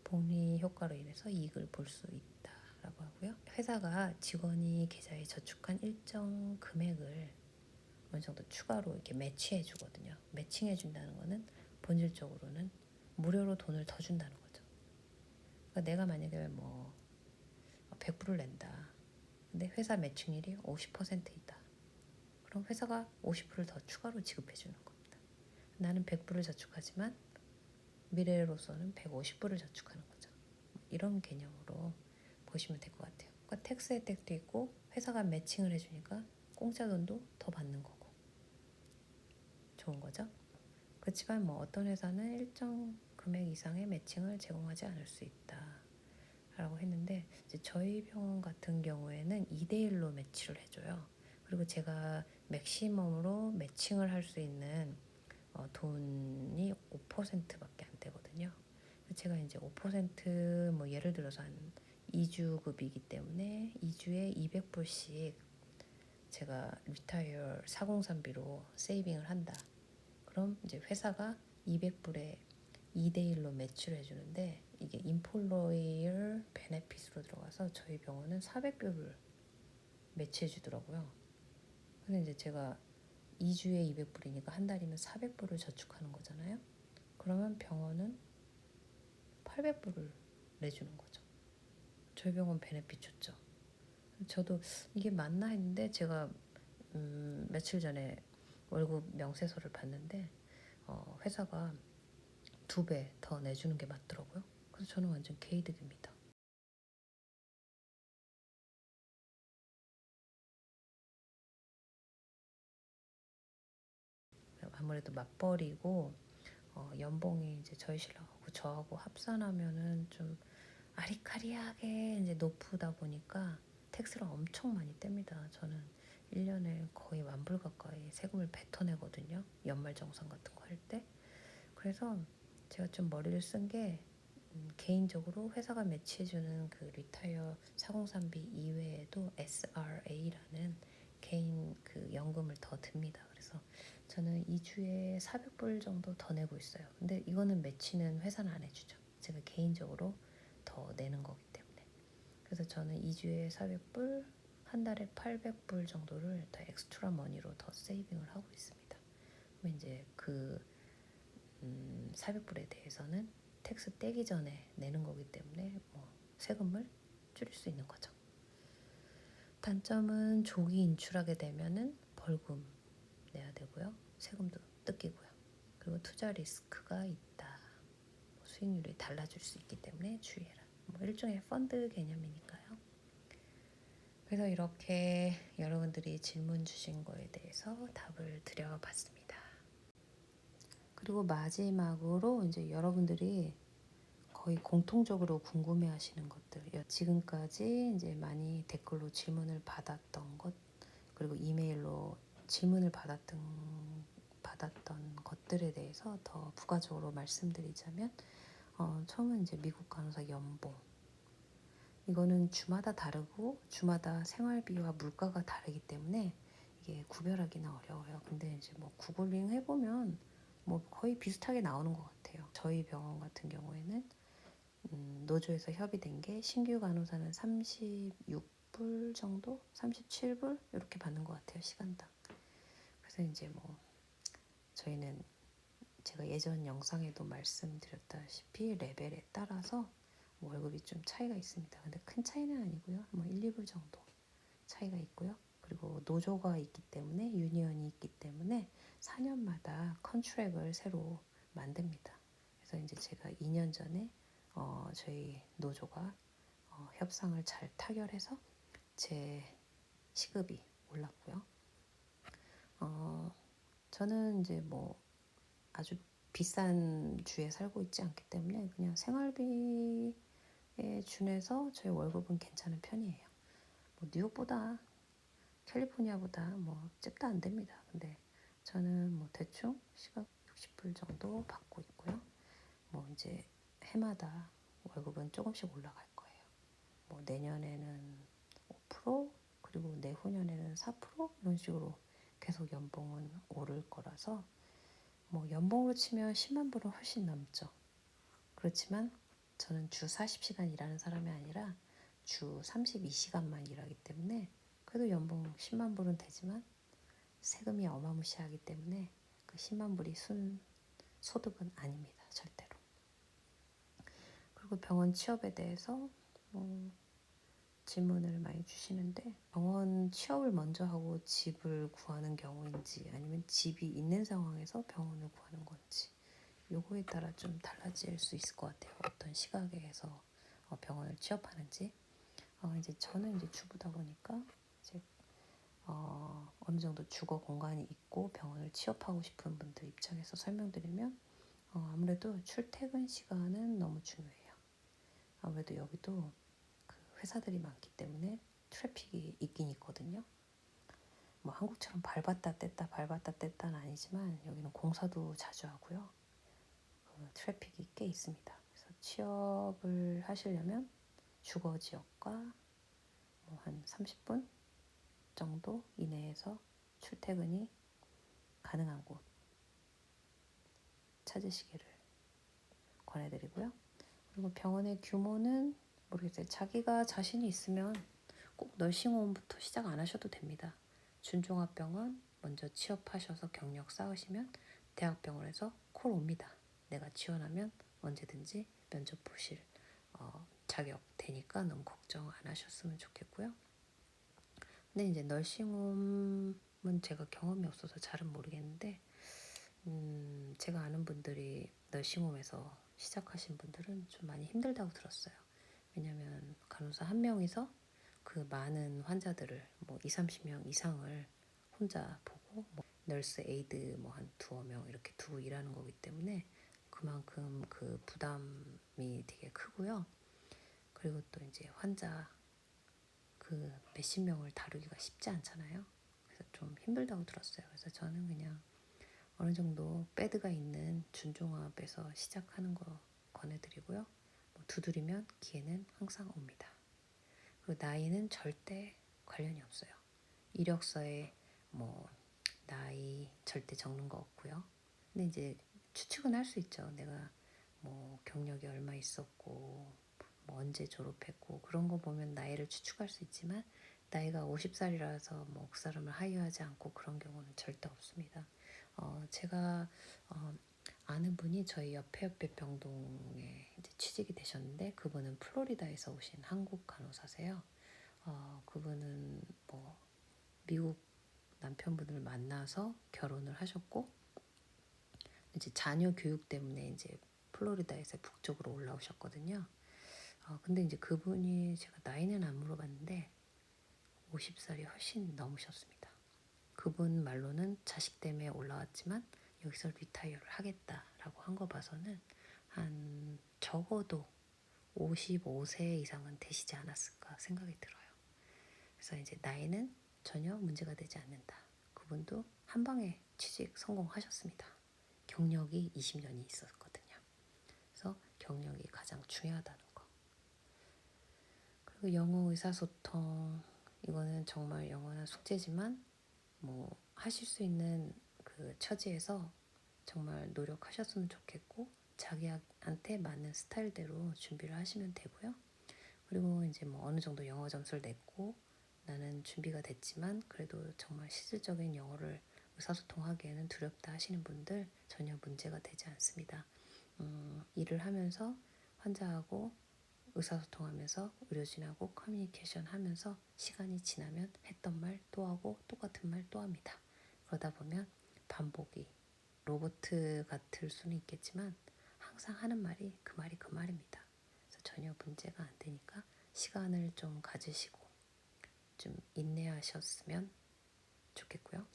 복리 효과로 인해서 이익을 볼 수 있다라고 하고요. 회사가 직원이 계좌에 저축한 일정 금액을 어느 정도 추가로 이렇게 매치해 주거든요. 매칭해 준다는 거는 본질적으로는 무료로 돈을 더 준다는 거죠. 그러니까 내가 만약에 뭐 100불을 낸다. 근데 회사 매칭률이 50%이다. 그럼 회사가 50불을 더 추가로 지급해 주는 겁니다. 나는 100불을 저축하지만 미래로서는 150불을 저축하는 거죠. 이런 개념으로 보시면 될 것 같아요. 그러니까 텍스 혜택도 있고 회사가 매칭을 해주니까 공짜 돈도 더 받는 거고 좋은 거죠. 그렇지만 뭐 어떤 회사는 일정 금액 이상의 매칭을 제공하지 않을 수 있다라고 했는데 이제 저희 병원 같은 경우에는 2대1로 매치를 해줘요. 그리고 제가 맥시멈으로 매칭을 할 수 있는 돈이 5%밖에 안 되거든요. 제가 이제 5%뭐 예를 들어서 한 2주급이기 때문에 2주에 200불씩 제가 리타이어 403b로 세이빙을 한다. 그럼 이제 회사가 200불에 2대1로 매출을 해주는데 이게 인플로이어 베네핏으로 들어가서 저희 병원은 400불을 매치해 주더라고요. 근데 이제 제가 2주에 200불이니까 한 달이면 400불을 저축하는 거잖아요. 그러면 병원은 800불을 내주는 거죠. 저희 병원 베네핏 좋죠. 저도 이게 맞나 했는데 제가 며칠 전에 월급 명세서를 봤는데 회사가 2배 더 내주는 게 맞더라고요. 그래서 저는 완전 개이득입니다. 아무래도 맞벌이고 연봉이 이제 저희 신랑하고 저하고 합산하면은 좀 아리까리하게 이제 높다 보니까 텍스를 엄청 많이 뗍니다. 저는 1년에 거의 10,000불 가까이 세금을 뱉어내거든요. 연말정산 같은 거 할 때. 그래서 제가 좀 머리를 쓴 게 개인적으로 회사가 매치해주는 그 리타이어 403b 이외에도 SRA라는 개인 그 연금을 더 듭니다. 그래서 저는 2주에 400불 정도 더 내고 있어요. 근데 이거는 매치는 회사는 안 해주죠. 제가 개인적으로 더 내는 거기 때문에. 그래서 저는 2주에 400불, 한 달에 800불 정도를 더 엑스트라 머니로 더 세이빙을 하고 있습니다. 그럼 이제 그 400불에 대해서는 텍스 떼기 전에 내는 거기 때문에 뭐 세금을 줄일 수 있는 거죠. 단점은 조기 인출하게 되면은 벌금 내야 되고요. 세금도 뜯기고요. 그리고 투자 리스크가 있다. 수익률이 달라질 수 있기 때문에 주의해라. 뭐 일종의 펀드 개념이니까요. 그래서 이렇게 여러분들이 질문 주신 거에 대해서 답을 드려봤습니다. 그리고 마지막으로 이제 여러분들이 거의 공통적으로 궁금해하시는 것들, 지금까지 이제 많이 댓글로 질문을 받았던 것, 그리고 이메일로 질문을 받았던 것들에 대해서 더 부가적으로 말씀드리자면, 처음은 이제 미국 간호사 연봉. 이거는 주마다 다르고 주마다 생활비와 물가가 다르기 때문에 이게 구별하기는 어려워요. 근데 이제 뭐 구글링 해보면 뭐 거의 비슷하게 나오는 것 같아요. 저희 병원 같은 경우에는 노조에서 협의된 게 신규 간호사는 36불 정도, 37불 이렇게 받는 것 같아요, 시간당. 그래서 이제 뭐 저희는 제가 예전 영상에도 말씀드렸다시피 레벨에 따라서 월급이 좀 차이가 있습니다. 근데 큰 차이는 아니고요. 뭐 1, 2불 정도 차이가 있고요. 그리고 노조가 있기 때문에 유니언이 있기 때문에 4년마다 컨트랙을 새로 만듭니다. 그래서 이제 제가 2년 전에 저희 노조가 협상을 잘 타결해서 제 시급이 올랐고요. 저는 이제 뭐 아주 비싼 주에 살고 있지 않기 때문에 그냥 생활비에 준해서 저희 월급은 괜찮은 편이에요. 뭐 뉴욕보다 캘리포니아보다 뭐 잽도 안 됩니다. 근데 저는 뭐 대충 시각 60불 정도 받고 있고요. 뭐 이제 해마다 월급은 조금씩 올라갈 거예요. 뭐 내년에는 5% 그리고 내후년에는 4% 이런 식으로 계속 연봉은 오를 거라서 뭐 연봉으로 치면 10만 불은 훨씬 넘죠. 그렇지만 저는 주 40시간 일하는 사람이 아니라 주 32시간만 일하기 때문에 그래도 연봉 10만 불은 되지만 세금이 어마무시하기 때문에 그 10만 불이 순 소득은 아닙니다. 절대로. 그리고 병원 취업에 대해서 질문을 많이 주시는데 병원 취업을 먼저 하고 집을 구하는 경우인지 아니면 집이 있는 상황에서 병원을 구하는 건지 요거에 따라 좀 달라질 수 있을 것 같아요. 어떤 시각에서 병원을 취업하는지. 이제 저는 이제 주부다 보니까 이제 어느 정도 주거 공간이 있고 병원을 취업하고 싶은 분들 입장에서 설명드리면 아무래도 출퇴근 시간은 너무 중요해요. 아무래도 여기도 그 회사들이 많기 때문에 트래픽이 있긴 있거든요. 뭐 한국처럼 밟았다 뗐다는 아니지만 여기는 공사도 자주 하고요. 그 트래픽이 꽤 있습니다. 그래서 취업을 하시려면 주거 지역과 뭐한 30분 정도 이내에서 출퇴근이 가능한 곳 찾으시기를 권해드리고요. 그리고 병원의 규모는 모르겠어요. 자기가 자신이 있으면 꼭 널싱홈부터 시작 안 하셔도 됩니다. 준종합병원 먼저 취업하셔서 경력 쌓으시면 대학병원에서 콜 옵니다. 내가 지원하면 언제든지 면접 보실 자격 되니까 너무 걱정 안 하셨으면 좋겠고요. 근데 이제 널싱홈은 제가 경험이 없어서 잘은 모르겠는데 제가 아는 분들이 널싱홈에서 시작하신 분들은 좀 많이 힘들다고 들었어요. 왜냐하면 간호사 한 명이서 그 많은 환자들을 뭐 2, 30명 이상을 혼자 보고 뭐 널스 에이드 뭐 한 두어 명 이렇게 두고 일하는 거기 때문에 그만큼 그 부담이 되게 크고요. 그리고 또 이제 환자 그 몇십 명을 다루기가 쉽지 않잖아요. 그래서 좀 힘들다고 들었어요. 그래서 저는 그냥 어느 정도 배드가 있는 준종합에서 시작하는 거 권해드리고요. 뭐 두드리면 기회는 항상 옵니다. 그리고 나이는 절대 관련이 없어요. 이력서에 뭐 나이 절대 적는 거 없고요. 근데 이제 추측은 할 수 있죠. 내가 뭐 경력이 얼마 있었고 뭐 언제 졸업했고 그런 거 보면 나이를 추측할 수 있지만 나이가 50살이라서 뭐 그 사람을 하이어하지 않고 그런 경우는 절대 없습니다. 제가 아는 분이 저희 옆에 병동에 이제 취직이 되셨는데 그분은 플로리다에서 오신 한국 간호사세요. 그분은 뭐 미국 남편분을 만나서 결혼을 하셨고 이제 자녀 교육 때문에 이제 플로리다에서 북쪽으로 올라오셨거든요. 근데 이제 그분이 제가 나이는 안 물어봤는데 50살이 훨씬 넘으셨습니다. 그분 말로는 자식 때문에 올라왔지만 여기서 리타이어를 하겠다라고 한 거 봐서는 한 적어도 55세 이상은 되시지 않았을까 생각이 들어요. 그래서 이제 나이는 전혀 문제가 되지 않는다. 그분도 한 방에 취직 성공하셨습니다. 경력이 20년이 있었거든요. 그래서 경력이 가장 중요하다는 거. 그리고 영어 의사소통 이거는 정말 영원한 숙제지만 뭐 하실 수 있는 그 처지에서 정말 노력하셨으면 좋겠고 자기한테 맞는 스타일대로 준비를 하시면 되고요. 그리고 이제 뭐 어느 정도 영어 점수를 냈고 나는 준비가 됐지만 그래도 정말 실질적인 영어를 의사소통하기에는 두렵다 하시는 분들 전혀 문제가 되지 않습니다. 일을 하면서 환자하고 의사소통하면서 의료진하고 커뮤니케이션 하면서 시간이 지나면 했던 말 또 하고 똑같은 말 또 합니다. 그러다 보면 반복이 로봇 같을 수는 있겠지만 항상 하는 말이 그 말이 그 말입니다. 그래서 전혀 문제가 안 되니까 시간을 좀 가지시고 좀 인내하셨으면 좋겠고요.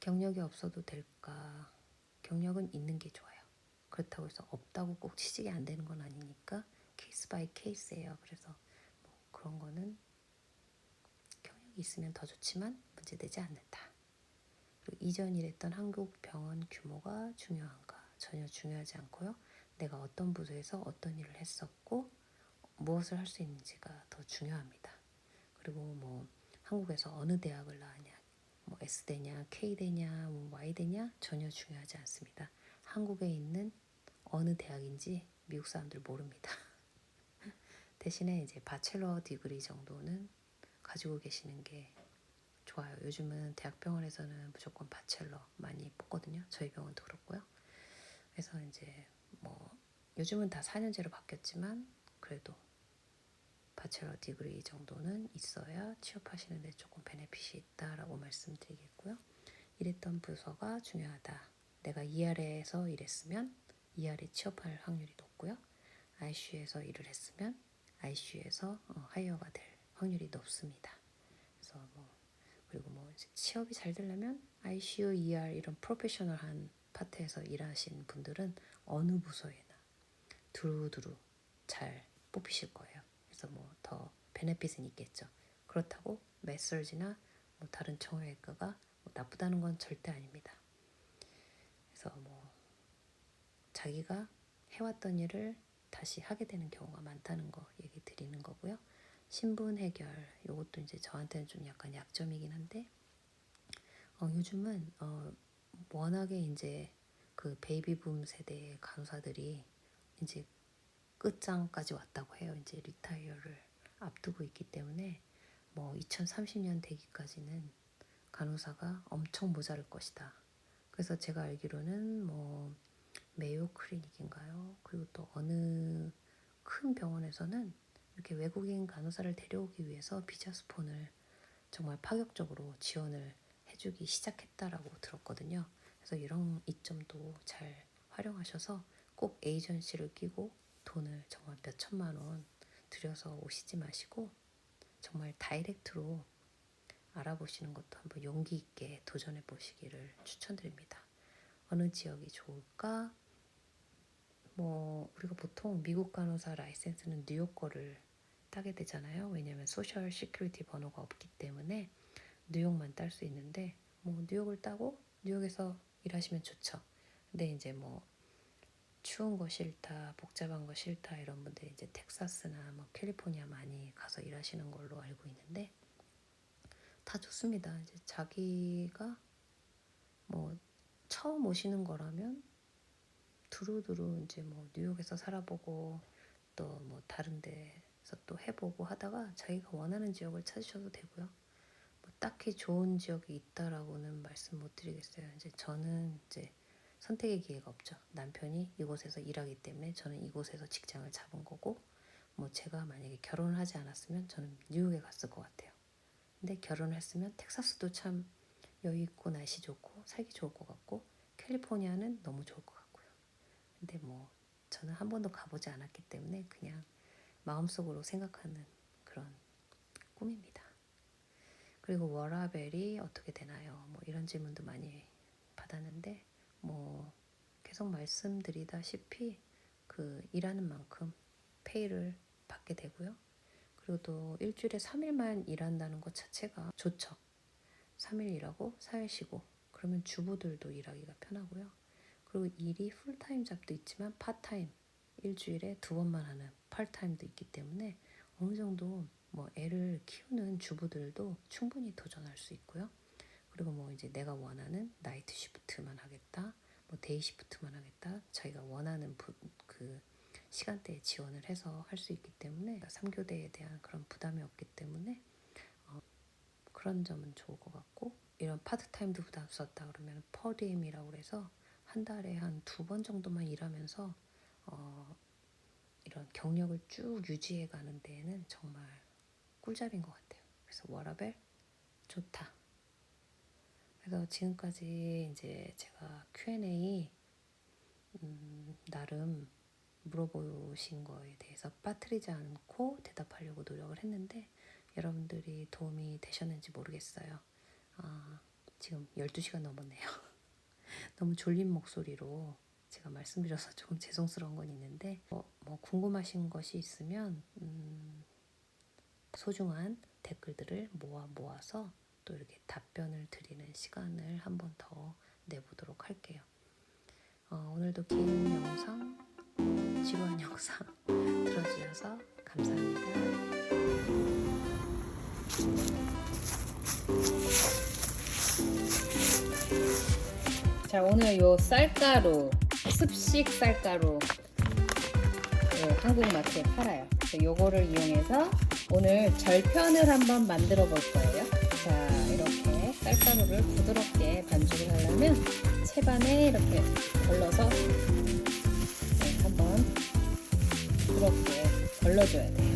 경력이 없어도 될까? 경력은 있는 게 좋아요. 그렇다고 해서 없다고 꼭 취직이 안 되는 건 아니니까 케이스 바이 케이스예요. 그래서 뭐 그런 거는 경력이 있으면 더 좋지만 문제되지 않는다. 그리고 이전 일했던 한국 병원 규모가 중요한가? 전혀 중요하지 않고요. 내가 어떤 부서에서 어떤 일을 했었고 무엇을 할 수 있는지가 더 중요합니다. 그리고 뭐 한국에서 어느 대학을 나왔냐, 뭐 S대냐, K대냐, 뭐 Y대냐 전혀 중요하지 않습니다. 한국에 있는 어느 대학인지 미국 사람들 모릅니다. 대신에 이제 바첼러 디그리 정도는 가지고 계시는 게 좋아요. 요즘은 대학병원에서는 무조건 바첼러 많이 뽑거든요. 저희 병원도 그렇고요. 그래서 이제 뭐 요즘은 다 4년제로 바뀌었지만 그래도 바첼러 디그리 정도는 있어야 취업하시는데 조금 베네핏이 있다라고 말씀드리겠고요. 일했던 부서가 중요하다. 내가 ER에서 일했으면 ER에 취업할 확률이 높고요. ICU에서 일을 했으면 ICU에서 하이어가 될 확률이 높습니다. 그래서 뭐 그리고 뭐 이제 취업이 잘 되려면 ICU, ER 이런 프로페셔널한 파트에서 일하신 분들은 어느 부서에나 두루두루 잘 뽑히실 거예요. 그래서 뭐 더 베네핏은 있겠죠. 그렇다고 메설지나 뭐 다른 정형외과가 뭐 나쁘다는 건 절대 아닙니다. 그래서 뭐 자기가 해왔던 일을 다시 하게 되는 경우가 많다는 거 얘기 드리는 거고요. 신분 해결 이것도 이제 저한테는 좀 약간 약점이긴 한데 요즘은 워낙에 이제 그 베이비붐 세대의 간호사들이 이제 끝장까지 왔다고 해요. 이제 리타이어를 앞두고 있기 때문에 뭐 2030년 되기까지는 간호사가 엄청 모자랄 것이다. 그래서 제가 알기로는 뭐 메요 클리닉인가요? 그리고 또 어느 큰 병원에서는 이렇게 외국인 간호사를 데려오기 위해서 비자스폰을 정말 파격적으로 지원을 해주기 시작했다라고 들었거든요. 그래서 이런 이점도 잘 활용하셔서 꼭 에이전시를 끼고 돈을 정말 몇 천만 원 들여서 오시지 마시고 정말 다이렉트로 알아보시는 것도 한번 용기 있게 도전해 보시기를 추천드립니다. 어느 지역이 좋을까? 뭐 우리가 보통 미국 간호사 라이센스는 뉴욕 거를 따게 되잖아요. 왜냐하면 소셜 시큐리티 번호가 없기 때문에 뉴욕만 딸 수 있는데 뭐 뉴욕을 따고 뉴욕에서 일하시면 좋죠. 근데 이제 뭐 추운 거 싫다, 복잡한 거 싫다 이런 분들이 이제 텍사스나 뭐 캘리포니아 많이 가서 일하시는 걸로 알고 있는데 다 좋습니다. 이제 자기가 뭐 처음 오시는 거라면 두루두루 이제 뭐 뉴욕에서 살아보고 또 뭐 다른 데서 또 해보고 하다가 자기가 원하는 지역을 찾으셔도 되고요. 뭐 딱히 좋은 지역이 있다라고는 말씀 못 드리겠어요. 이제 저는 이제 선택의 기회가 없죠. 남편이 이곳에서 일하기 때문에 저는 이곳에서 직장을 잡은 거고 뭐 제가 만약에 결혼을 하지 않았으면 저는 뉴욕에 갔을 것 같아요. 근데 결혼을 했으면 텍사스도 참 여유 있고 날씨 좋고 살기 좋을 것 같고 캘리포니아는 너무 좋을 것 같고요. 근데 뭐 저는 한 번도 가보지 않았기 때문에 그냥 마음속으로 생각하는 그런 꿈입니다. 그리고 워라벨이 어떻게 되나요? 뭐 이런 질문도 많이 받았는데 뭐 계속 말씀드리다시피 그 일하는 만큼 페이를 받게 되고요. 그리고 또 일주일에 3일만 일한다는 것 자체가 좋죠. 3일 일하고 4일 쉬고 그러면 주부들도 일하기가 편하고요. 그리고 일이 풀타임 잡도 있지만 파타임 일주일에 2번만 하는 팔타임도 있기 때문에 어느 정도 뭐 애를 키우는 주부들도 충분히 도전할 수 있고요. 그리고 뭐 이제 내가 원하는 나이트 시프트만 하겠다. 뭐 데이 시프트만 하겠다. 자기가 원하는 그 시간대에 지원을 해서 할 수 있기 때문에 3교대에 대한 그런 부담이 없기 때문에 그런 점은 좋을 것 같고, 이런 파트타임도 부담스럽다 그러면 퍼디엠이라고 그래서 한 달에 한 2번 정도만 일하면서 이런 경력을 쭉 유지해 가는 데에는 정말 꿀잡인 것 같아요. 그래서 워라벨 좋다. 그래서 지금까지 이제 제가 Q&A 나름 물어보신 거에 대해서 빠뜨리지 않고 대답하려고 노력을 했는데 여러분들이 도움이 되셨는지 모르겠어요. 지금 12시가 넘었네요. 너무 졸린 목소리로 제가 말씀드려서 조금 죄송스러운 건 있는데 뭐 궁금하신 것이 있으면 소중한 댓글들을 모아서 또 이렇게 답변을 드리는 시간을 한 번 더 내보도록 할게요. 오늘도 긴 영상, 지루한 영상 들어주셔서 감사합니다. 자, 오늘 요 쌀가루, 습식 쌀가루 한국마트에 팔아요. 요거를 이용해서 오늘 절편을 한번 만들어 볼 거예요. 자, 이렇게 쌀가루를 부드럽게 반죽을 하려면 채반에 이렇게 걸러서 한번 부드럽게 걸러줘야 돼요.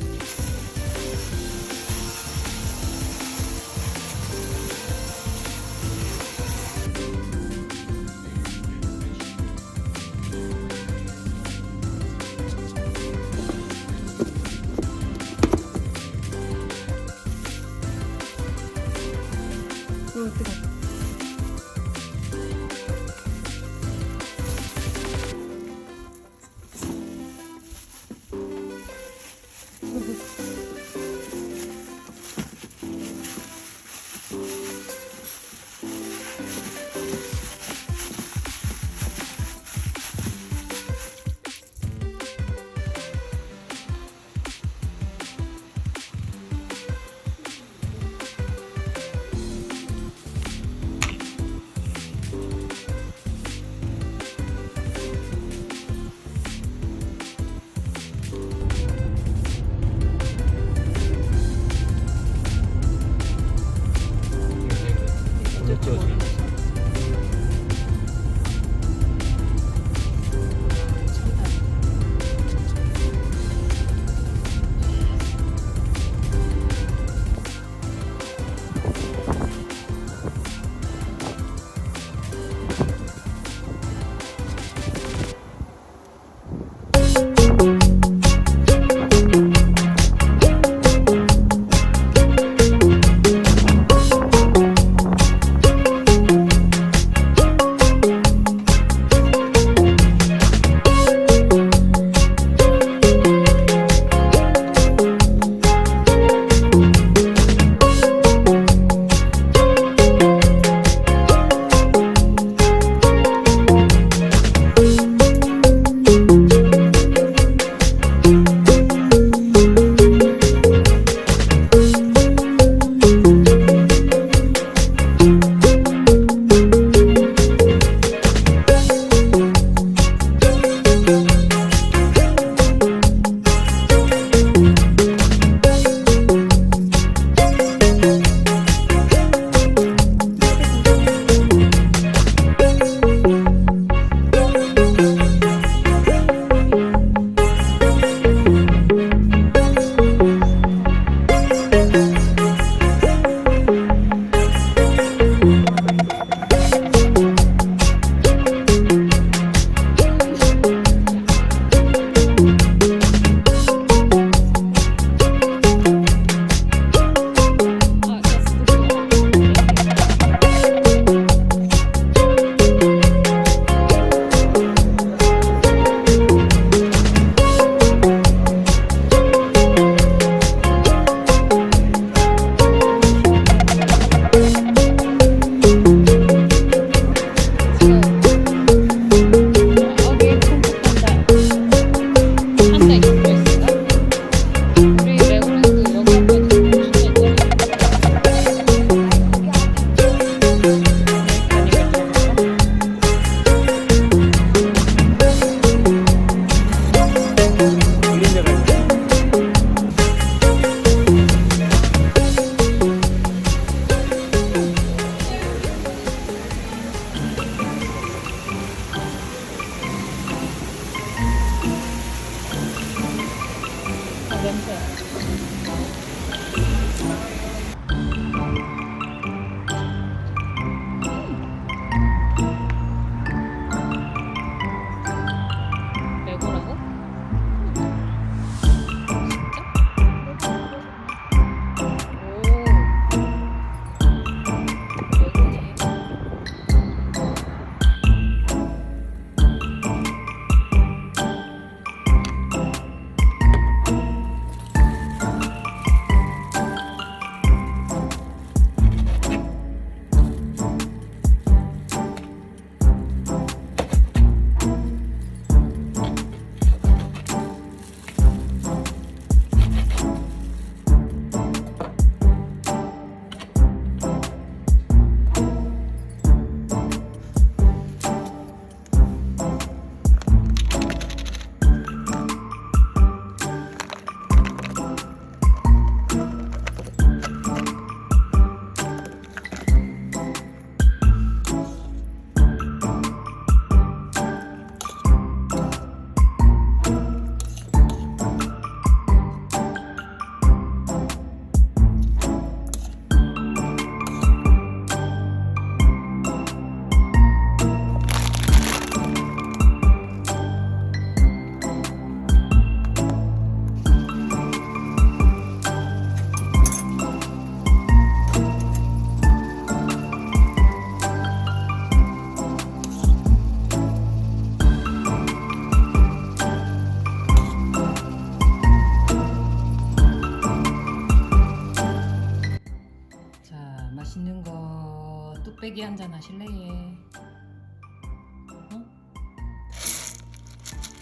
뚝배기 한잔 하실래? 어?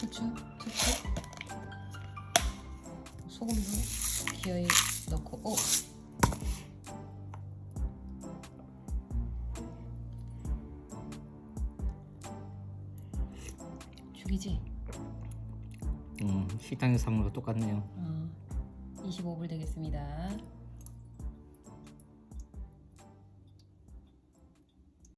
후추? 후추? 소금도 기어이 넣고. 오! 죽이지? 식당에서 사 먹는 거 똑같네요. 25불 되겠습니다.